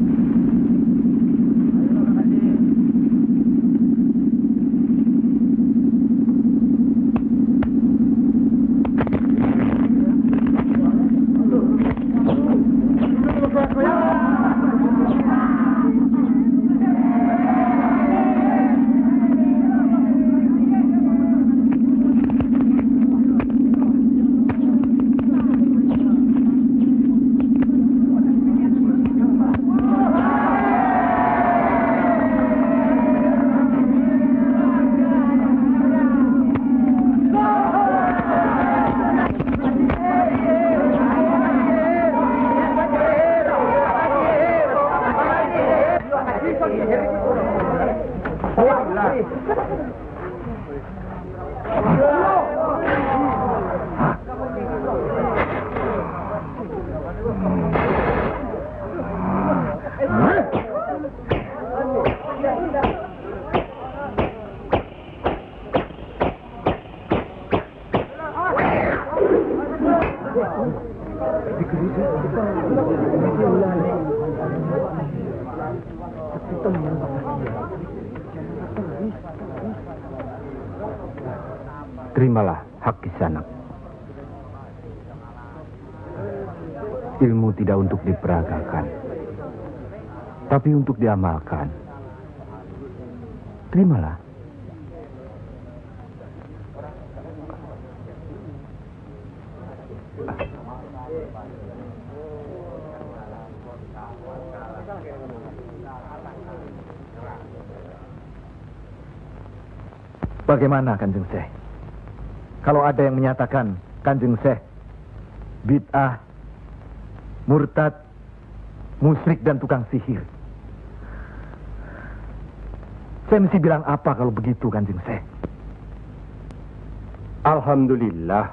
Terimalah hak Kisanak. Ilmu tidak untuk diperagakan, tapi untuk diamalkan. Terimalah. Bagaimana Kanjeng Syekh? Kalau ada yang menyatakan Kanjeng Syekh bid'ah, murtad, musyrik dan tukang sihir, saya mesti bilang apa kalau begitu Kanjeng Syekh? Alhamdulillah,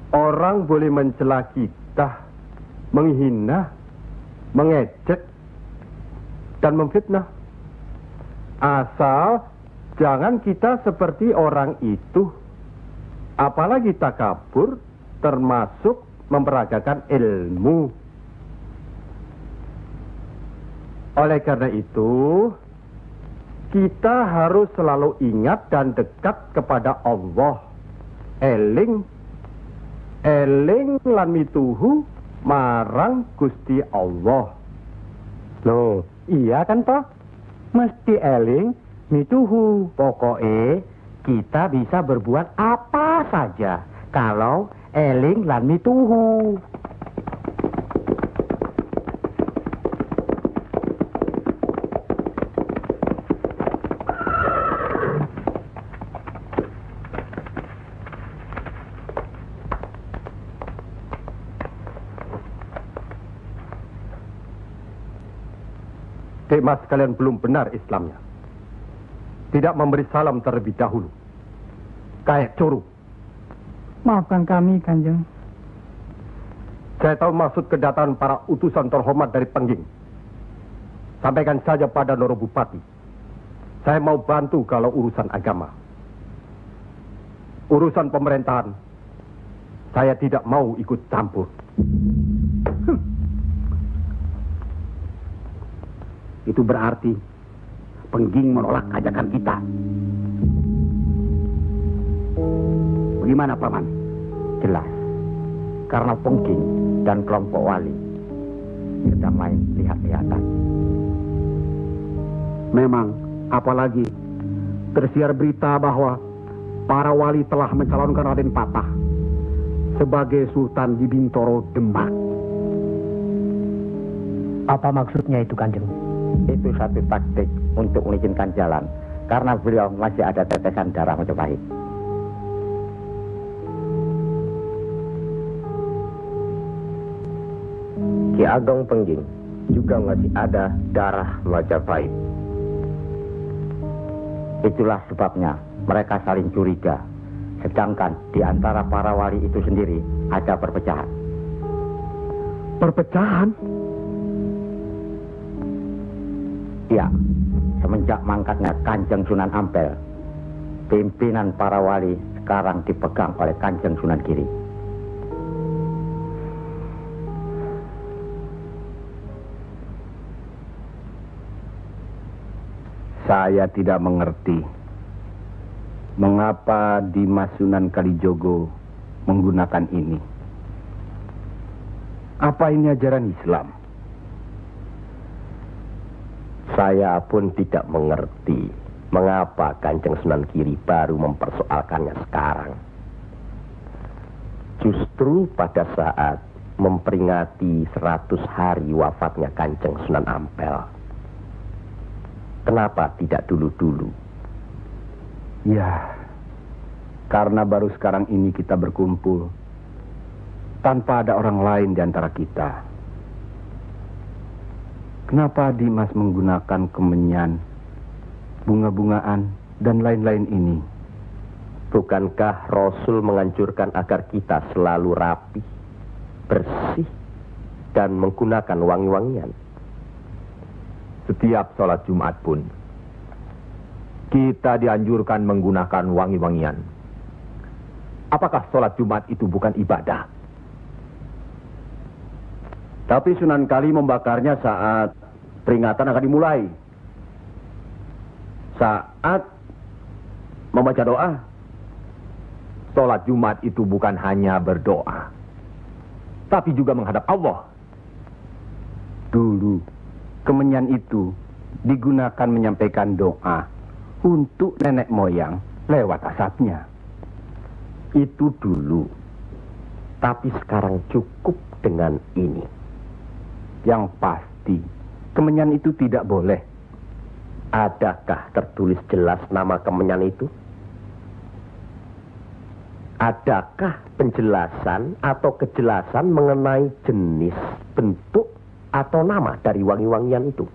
orang boleh mencela kita, menghina, mengejek, dan memfitnah. Asal jangan kita seperti orang itu, apalagi takabur, termasuk memperagakan ilmu. Oleh karena itu, kita harus selalu ingat dan dekat kepada Allah. Eling lan mituhu marang Gusti Allah. Loh, iya kan toh? Mesti eling mituhu. Pokoknya kita bisa berbuat apa saja kalau eling lan mituhu. Mas kalian belum benar Islamnya. Tidak memberi salam terlebih dahulu. Kayak curu. Maafkan kami, Kanjeng. Saya tahu maksud kedatangan para utusan terhormat dari Pengging. Sampaikan saja pada Noro Bupati. Saya mau bantu kalau urusan agama. Urusan pemerintahan, saya tidak mau ikut campur. Itu berarti Pengging menolak ajakan kita. Bagaimana, Paman? Jelas, karena Pengging dan kelompok wali sedang main lihat-lihatan. Memang, apalagi tersiar berita bahwa para wali telah mencalonkan Raden Patah sebagai Sultan di Bintoro, Demak. Apa maksudnya itu, Kanjeng? Itu satu taktik untuk mengizinkan jalan, karena beliau masih ada tetesan darah Majapahit. Ki Ageng Pengging juga masih ada darah Majapahit. Itulah sebabnya mereka saling curiga, sedangkan di antara para wali itu sendiri ada perpecahan. Perpecahan? Ya, semenjak mangkatnya Kanjeng Sunan Ampel, pimpinan para wali sekarang dipegang oleh Kanjeng Sunan Giri. Saya tidak mengerti mengapa Dimas Sunan Kalijogo menggunakan ini. Apa ini ajaran Islam? Saya pun tidak mengerti mengapa Kanjeng Sunan Giri baru mempersoalkannya sekarang. Justru pada saat memperingati 100 hari wafatnya Kanjeng Sunan Ampel. Kenapa tidak dulu-dulu? Ya, karena baru sekarang ini kita berkumpul tanpa ada orang lain di antara kita. Kenapa Dimas menggunakan kemenyan, bunga-bungaan, dan lain-lain ini? Bukankah Rasul menganjurkan agar kita selalu rapi, bersih, dan menggunakan wangi-wangian? Setiap sholat Jumat pun kita dianjurkan menggunakan wangi-wangian. Apakah sholat Jumat itu bukan ibadah? Tapi Sunan Kali membakarnya saat peringatan akan dimulai. Saat membaca doa. Sholat Jumat itu bukan hanya berdoa, tapi juga menghadap Allah. Dulu, kemenyan itu digunakan menyampaikan doa untuk nenek moyang lewat asapnya. Itu dulu. Tapi sekarang cukup dengan ini. Yang pasti, kemenyan itu tidak boleh. Adakah tertulis jelas nama kemenyan itu? Adakah penjelasan atau kejelasan mengenai jenis, bentuk, atau nama dari wangi-wangian itu?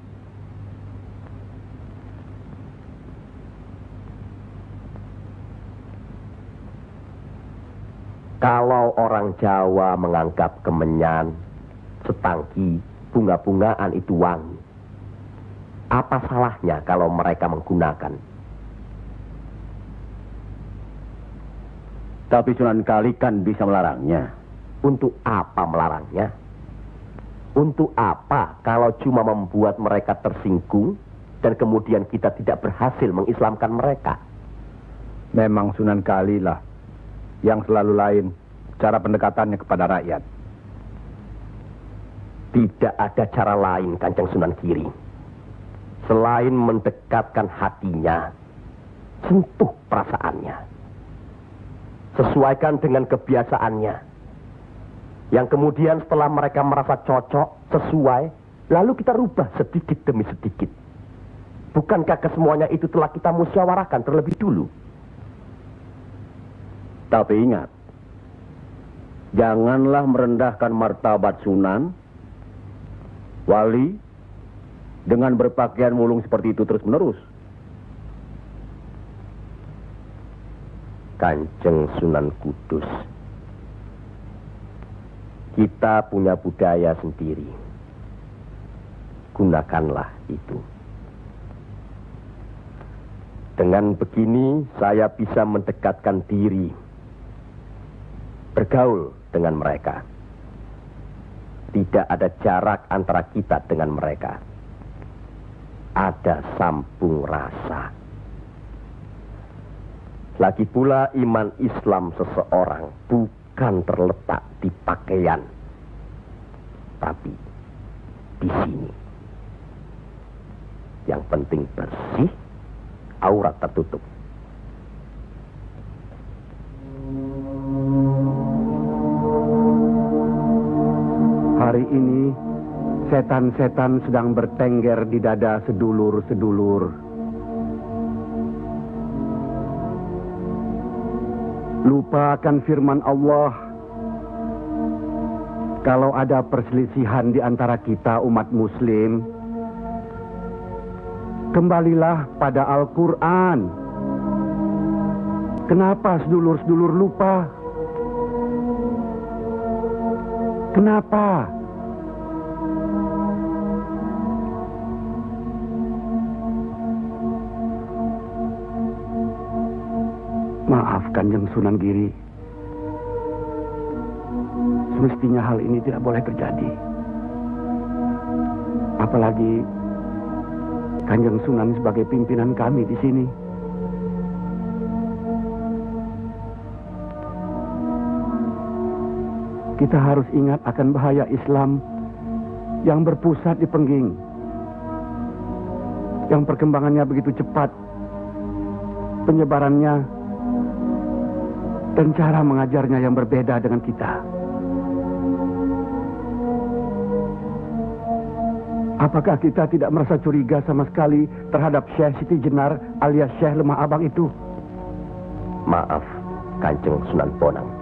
Kalau orang Jawa menganggap kemenyan, setangki, bunga-bungaan itu wangi, apa salahnya kalau mereka menggunakan? Tapi Sunan Kali kan bisa melarangnya. Untuk apa melarangnya? Untuk apa kalau cuma membuat mereka tersinggung dan kemudian kita tidak berhasil mengislamkan mereka? Memang Sunan Kali lah yang selalu lain cara pendekatannya kepada rakyat. Tidak ada cara lain, Kanjeng Sunan Giri, selain mendekatkan hatinya, sentuh perasaannya, sesuaikan dengan kebiasaannya, yang kemudian setelah mereka merasa cocok, sesuai, lalu kita rubah sedikit demi sedikit. Bukankah kesemuanya itu telah kita musyawarahkan terlebih dulu? Tapi ingat, janganlah merendahkan martabat Sunan Wali dengan berpakaian mulung seperti itu terus-menerus. Kanjeng Sunan Kudus, kita punya budaya sendiri. Gunakanlah itu. Dengan begini saya bisa mendekatkan diri, bergaul dengan mereka. Tidak ada jarak antara kita dengan mereka. Ada sambung rasa. Lagi pula iman Islam seseorang bukan terletak di pakaian, tapi di sini. Yang penting bersih, aurat tertutup. Hari ini, setan-setan sedang bertengger di dada sedulur-sedulur. Lupa akan firman Allah. Kalau ada perselisihan di antara kita umat muslim, kembalilah pada Al-Quran. Kenapa sedulur-sedulur lupa? Kenapa? Maaf Kanjeng Sunan Giri. Semestinya hal ini tidak boleh terjadi. Apalagi Kanjeng Sunan sebagai pimpinan kami di sini. Kita harus ingat akan bahaya Islam yang berpusat di Pengging, yang perkembangannya begitu cepat, penyebarannya dan cara mengajarnya yang berbeda dengan kita. Apakah kita tidak merasa curiga sama sekali terhadap Syekh Siti Jenar alias Syekh Lemah Abang itu? Maaf, Kanjeng Sunan Bonang.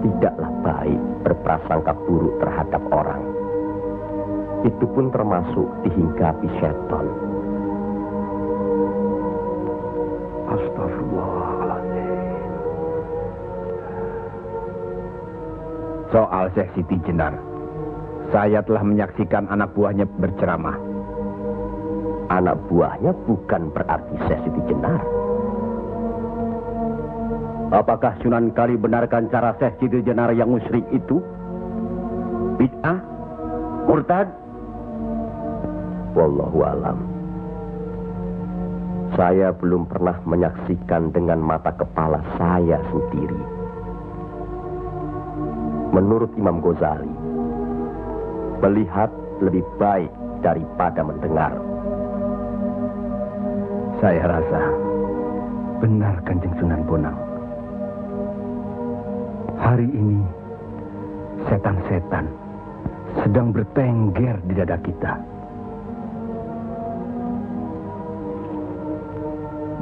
Tidaklah baik berprasangka buruk terhadap orang. Itu pun termasuk dihinggapi setan. Astagfirullahaladzim. Soal Syekh Siti Jenar, saya telah menyaksikan anak buahnya berceramah. Anak buahnya bukan berarti Syekh Siti Jenar. Apakah Sunan Kali benarkan cara Syekh Siti Jenar yang musyrik itu? Bid'ah Murtad? Wallahu alam. Saya belum pernah menyaksikan dengan mata kepala saya sendiri. Menurut Imam Ghazali, melihat lebih baik daripada mendengar. Saya rasa benar Kanjeng Sunan Bonang. Hari ini setan-setan sedang bertengger di dada kita.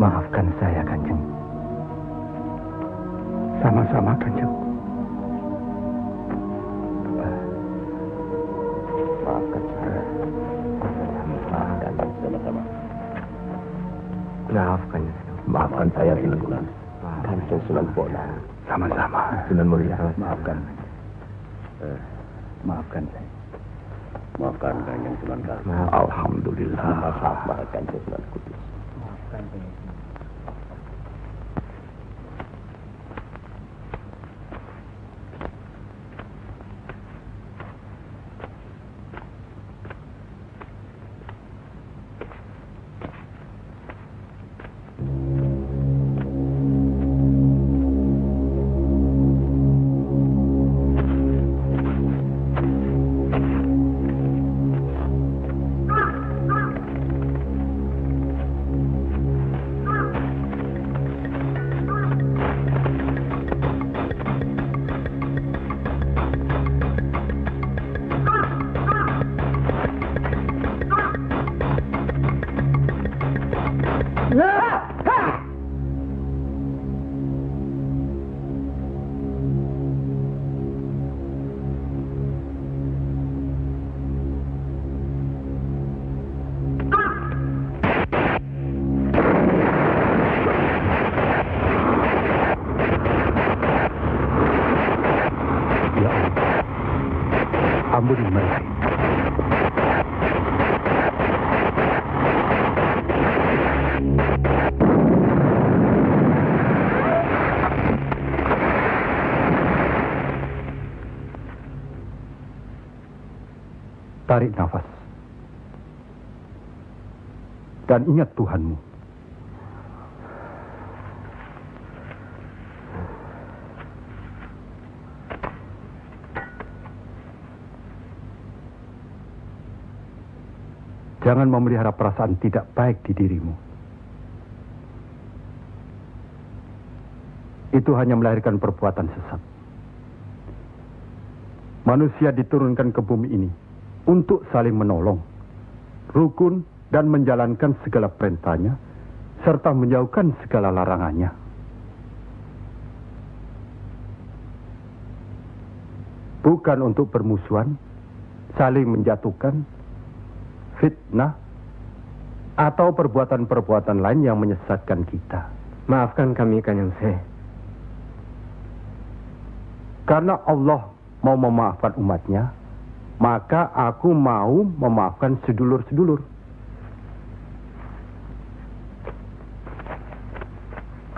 Maafkan saya, Kanjeng. Sama-sama, Kanjeng. Maafkan saya. Maafkan sama-sama. Maafkan saya, Sunan. Kanjeng Sunan Bonang. Sama-sama. Sunan Muria. Maafkan. Maafkan saya. Maafkan Kanjeng Sunan Kudus. Alhamdulillah. Maafkan Kanjeng Sunan Kudus. Maafkan saya. Ampuni mereka. Tarik nafas. Dan ingat Tuhanmu. Jangan memelihara perasaan tidak baik di dirimu. Itu hanya melahirkan perbuatan sesat. Manusia diturunkan ke bumi ini untuk saling menolong, rukun, dan menjalankan segala perintahnya, serta menjauhkan segala larangannya. Bukan untuk bermusuhan, saling menjatuhkan, fitnah, atau perbuatan-perbuatan lain yang menyesatkan kita. Maafkan kami, Kanjeng Syekh. Karena Allah mau memaafkan umatnya, maka aku mau memaafkan sedulur-sedulur.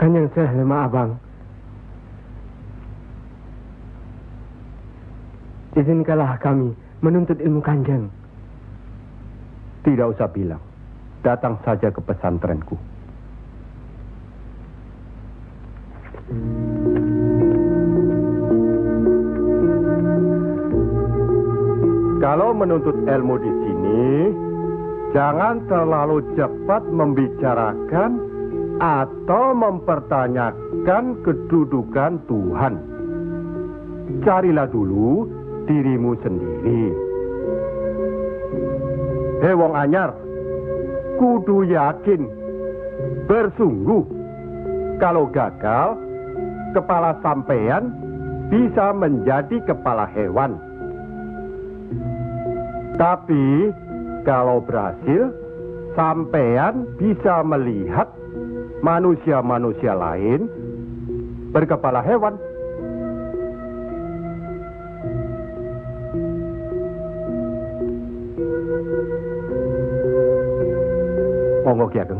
Kanjeng Syekh lemah abang. Izinkanlah kami menuntut ilmu Kanjeng. Tidak usah bilang. Datang saja ke pesantrenku. Kalau menuntut ilmu di sini, jangan terlalu cepat membicarakan atau mempertanyakan kedudukan Tuhan. Carilah dulu dirimu sendiri. Hei wong anyar, kudu yakin, bersungguh. Kalau gagal, kepala sampean bisa menjadi kepala hewan. Tapi kalau berhasil, sampean bisa melihat manusia-manusia lain berkepala hewan. Monggo Ki Ageng.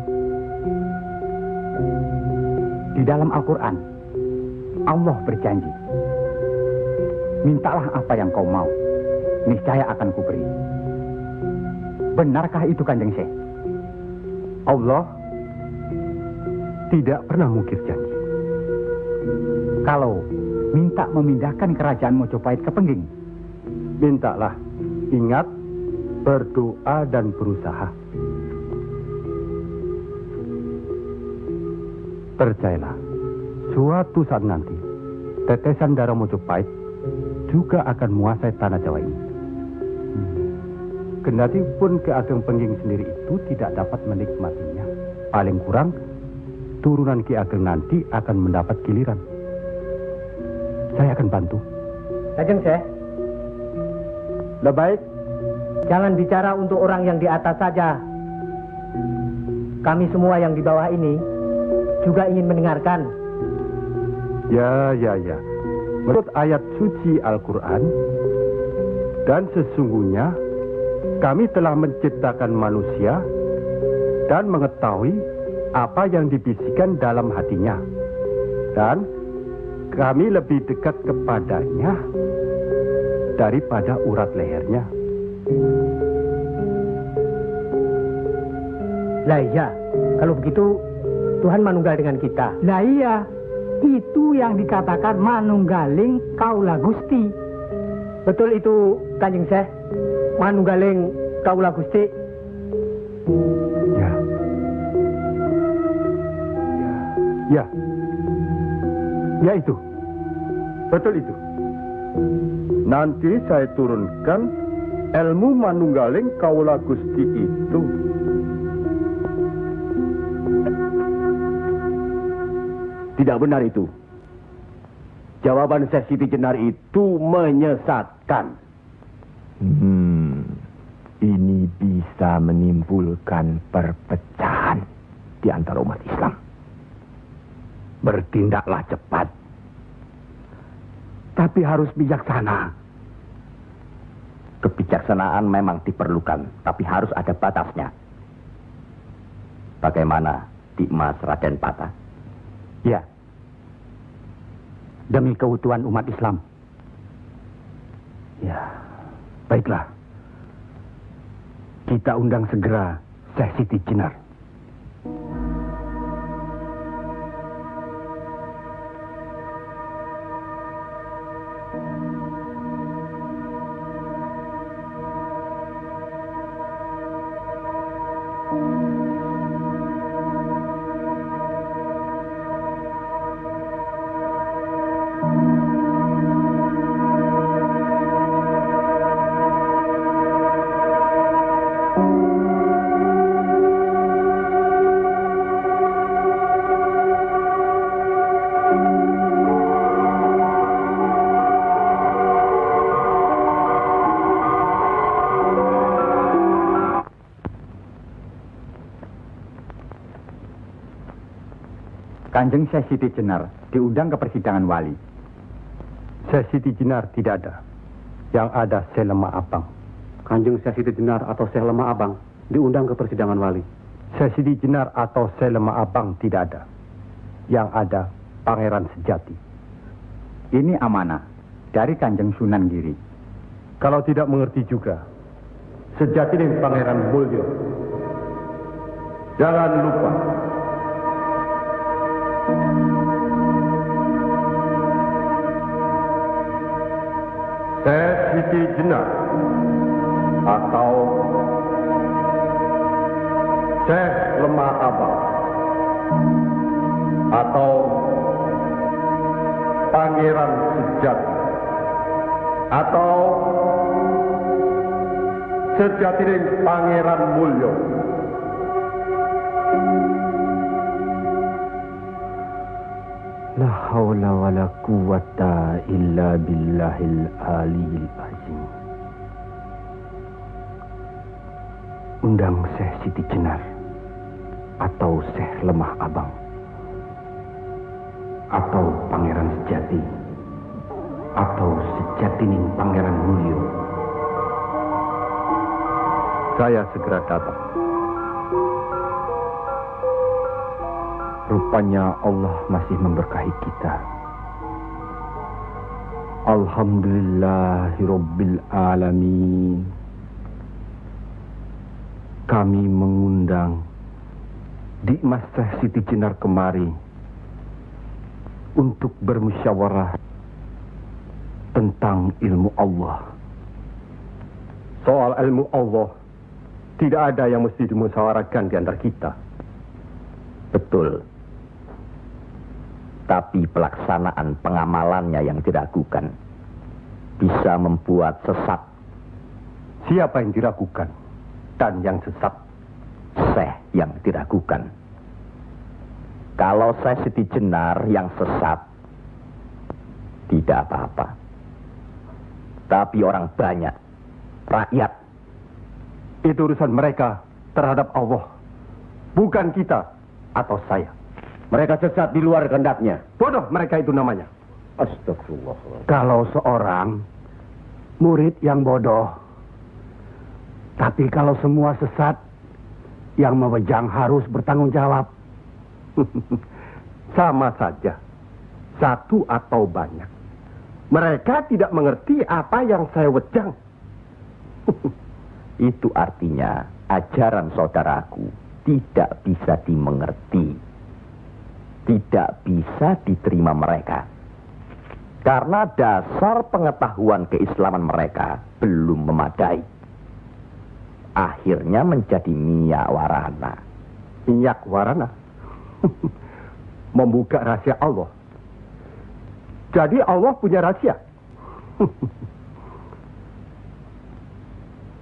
Di dalam Al-Quran, Allah berjanji, mintalah apa yang kau mau, niscaya akan kuberi. Benarkah itu Kanjeng Syekh? Allah tidak pernah mungkir janji. Kalau minta memindahkan kerajaan Mojopahit ke Pengging, mintalah. Ingat, berdoa dan berusaha. Percayalah, suatu saat nanti, tetesan darah Mojopahit juga akan menguasai tanah Jawa ini. Kendati pun Ki Ageng Pengging sendiri itu tidak dapat menikmatinya. Paling kurang, turunan Ki Ageng nanti akan mendapat giliran. Saya akan bantu. Kanjeng Syekh, lebih baik jangan bicara untuk orang yang di atas saja. Kami semua yang di bawah ini juga ingin mendengarkan. Ya. Menurut ayat suci Al-Quran, dan sesungguhnya kami telah menciptakan manusia dan mengetahui apa yang dibisikkan dalam hatinya. Dan kami lebih dekat kepadanya daripada urat lehernya. Lah iya, kalau begitu Tuhan manunggal dengan kita. Lah iya, itu yang dikatakan manunggaling kaula Gusti. Betul itu Kanjeng Syekh, manunggaling kaula Gusti. Ya itu. Betul itu. Nanti saya turunkan ilmu manunggaling kaula Gusti itu. Tidak benar itu. Jawaban Syekh Siti Jenar itu menyesatkan. Ini bisa menimbulkan perpecahan di antara umat Islam. Bertindaklah cepat. Tapi harus bijaksana. Kebijaksanaan memang diperlukan, tapi harus ada batasnya. Bagaimana Dimas Raden Patah? Ya. Demi keutuhan umat Islam. Ya, baiklah. Kita undang segera Syekh Siti Jenar. Kanjeng Syekh Siti Jenar diundang ke persidangan wali. Syekh Siti Jenar tidak ada. Yang ada Syekh Lemah Abang. Kanjeng Syekh Siti Jenar atau Syekh Lemah Abang diundang ke persidangan wali. Syekh Siti Jenar atau Syekh Lemah Abang tidak ada. Yang ada Pangeran Sejati. Ini amanah dari Kanjeng Sunan Giri. Kalau tidak mengerti juga, Sejati dan Pangeran Mulyo. Jangan lupa. Syekh Siti Jenar atau Syekh Lemah Abang atau Pangeran Sejati atau Sejati dan Pangeran Mulyo. La haula wa la quwata illa billahil aliyil azim. Undang Syekh Siti Jenar atau Syekh Lemah Abang atau Pangeran Sejati atau Sejatining Pangeran Mulyo. Saya segera datang. Rupanya Allah masih memberkahi kita. Alhamdulillahirabbil alamin. Kami mengundang Dikmas Syekh Siti Jenar kemari untuk bermusyawarah tentang ilmu Allah. Soal ilmu Allah tidak ada yang mesti dimusyawarahkan di antara kita. Betul. Tapi pelaksanaan pengamalannya yang diragukan bisa membuat sesat. Siapa yang diragukan dan yang sesat? Syekh yang diragukan. Kalau Syekh Siti Jenar yang sesat, tidak apa-apa. Tapi orang banyak, rakyat, itu urusan mereka terhadap Allah, bukan kita atau saya. Mereka sesat di luar kehendaknya. Bodoh mereka itu namanya. Astagfirullah. Kalau seorang murid yang bodoh, tapi kalau semua sesat, yang mewegang harus bertanggung jawab. Sama saja, satu atau banyak. Mereka tidak mengerti apa yang saya wejang. Itu artinya ajaran saudaraku tidak bisa dimengerti. Tidak bisa diterima mereka. Karena dasar pengetahuan keislaman mereka belum memadai. Akhirnya menjadi minyak warana. Minyak warana? Membuka rahasia Allah. Jadi Allah punya rahasia.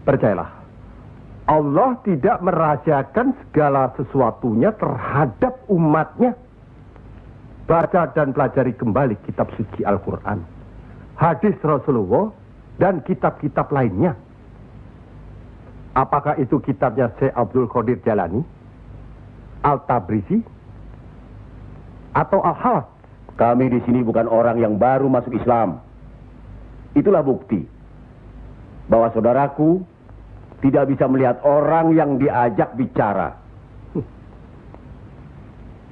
Percayalah, Allah tidak merahasiakan segala sesuatunya terhadap umatnya. Baca dan pelajari kembali kitab suci Al-Quran, hadis Rasulullah, dan kitab-kitab lainnya. Apakah itu kitabnya Syekh Abdul Qadir Jalani, Al-Tabrisi, atau Al-Halath? Kami di sini bukan orang yang baru masuk Islam. Itulah bukti bahwa saudaraku tidak bisa melihat orang yang diajak bicara.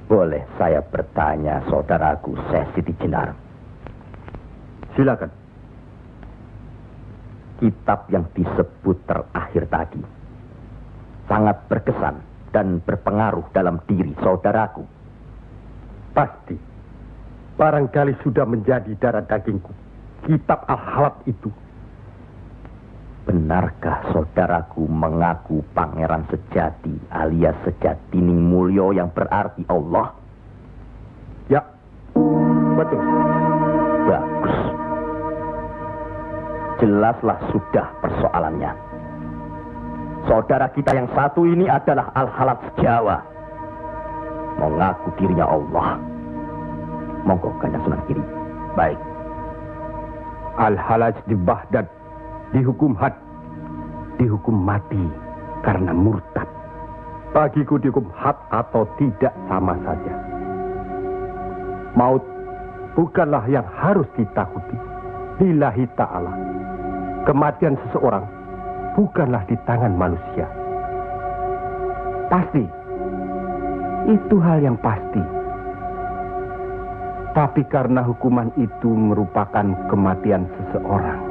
Boleh saya bertanya, saudaraku Syekh Siti Jenar? Silakan. Kitab yang disebut terakhir tadi sangat berkesan dan berpengaruh dalam diri saudaraku. Pasti. Barangkali sudah menjadi darah dagingku. Kitab Al-Halath itu. Benarkah saudaraku mengaku pangeran sejati alias Sejatining Mulyo yang berarti Allah? Ya, betul. Bagus. Jelaslah sudah persoalannya. Saudara kita yang satu ini adalah Al-Halath Jawa. Mengaku dirinya Allah. Monggo Kanjeng Sunan Giri. Baik. Al-Halath di Baghdad dihukum had, dihukum mati karena murtad. Bagiku dihukum had atau tidak sama saja. Maut bukanlah yang harus ditakuti. Lillahi ta'ala. Kematian seseorang bukanlah di tangan manusia. Pasti. Itu hal yang pasti. Tapi karena hukuman itu merupakan kematian seseorang,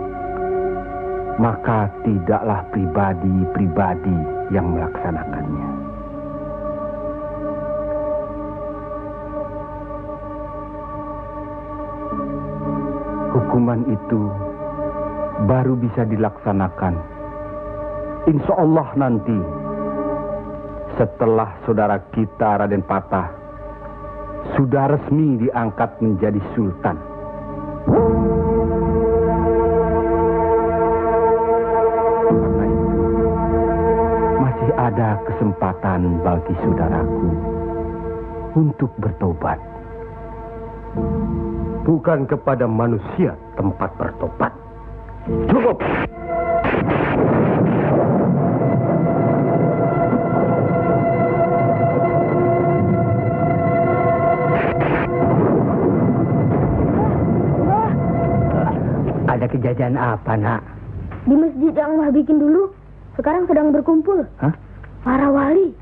maka tidaklah pribadi-pribadi yang melaksanakannya. Hukuman itu baru bisa dilaksanakan, insya Allah nanti, setelah saudara kita Raden Patah sudah resmi diangkat menjadi sultan. Karena itu, masih ada kesempatan bagi saudaraku untuk bertobat. Bukan kepada manusia tempat bertobat. Cukup! Ada kejadian apa, Nak? Di masjid yang Mbah bikin dulu, sekarang sedang berkumpul. Hah? Para wali.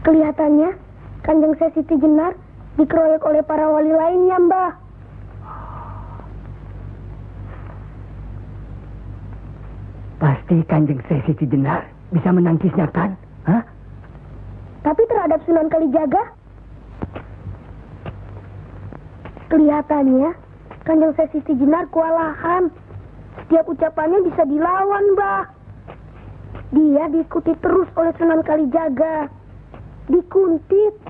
Kelihatannya Kanjeng Syekh Siti Jenar dikeroyok oleh para wali lainnya, Mbah. Pasti Kanjeng Syekh Siti Jenar bisa menangkisnya, kan? Hah? Tapi terhadap Sunan Kalijaga, kelihatannya Kanjeng Syekh Siti Jenar kewalahan. Setiap ucapannya bisa dilawan, Mbah. Dia diikuti terus oleh Sunan Kalijaga. Dikuntit.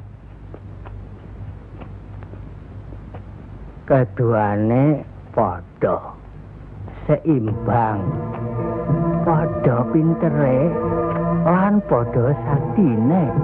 Keduane podo seimbang, podo pintere lan podo saktine.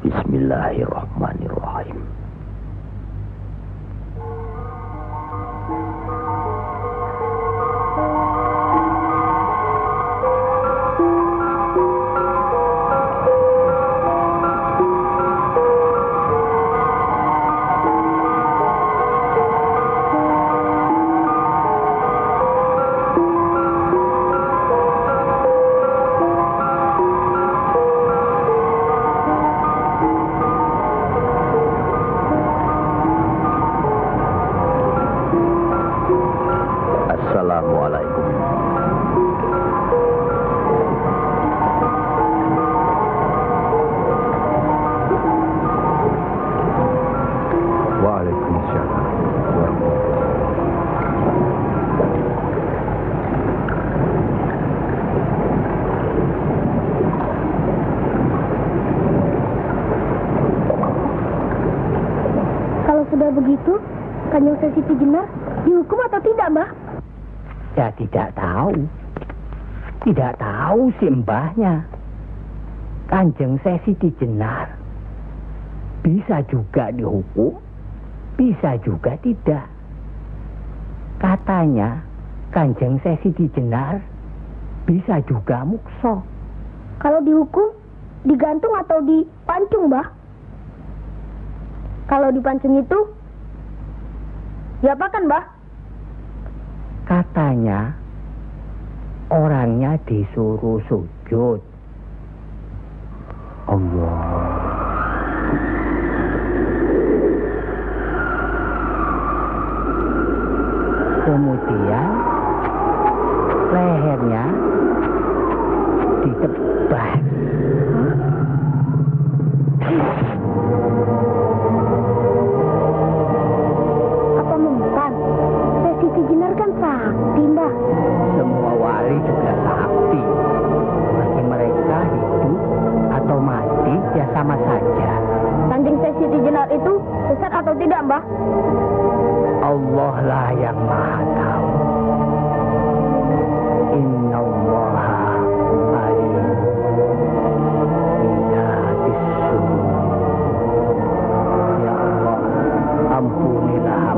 Bismillahirrahmanirrahim. Kalau sudah begitu, Kanjeng Syekh Siti Jenar dihukum atau tidak, Mbah? Ya tidak tahu. Tidak tahu si mbahnya. Kanjeng Syekh Siti Jenar bisa juga dihukum, bisa juga tidak. Katanya Kanjeng Syekh Siti Jenar bisa juga mukso. Kalau dihukum, digantung atau dipancung, Mbah? Kalau dipancung itu, diapakan, Mbah? Katanya orangnya disuruh sujud. Allah. Kemudian lehernya ditebas. Apa membukan? Syekh Siti Jenar kan sakti, Mbah. Semua wali juga sakti. Bagi mereka hidup atau mati ya sama saja. Kanjeng Syekh Siti Jenar itu sesat atau tidak, Mbah? Allah lah yang maha tahu. Inna allaha alim bidatis sudur. Ya Allah, ampunilah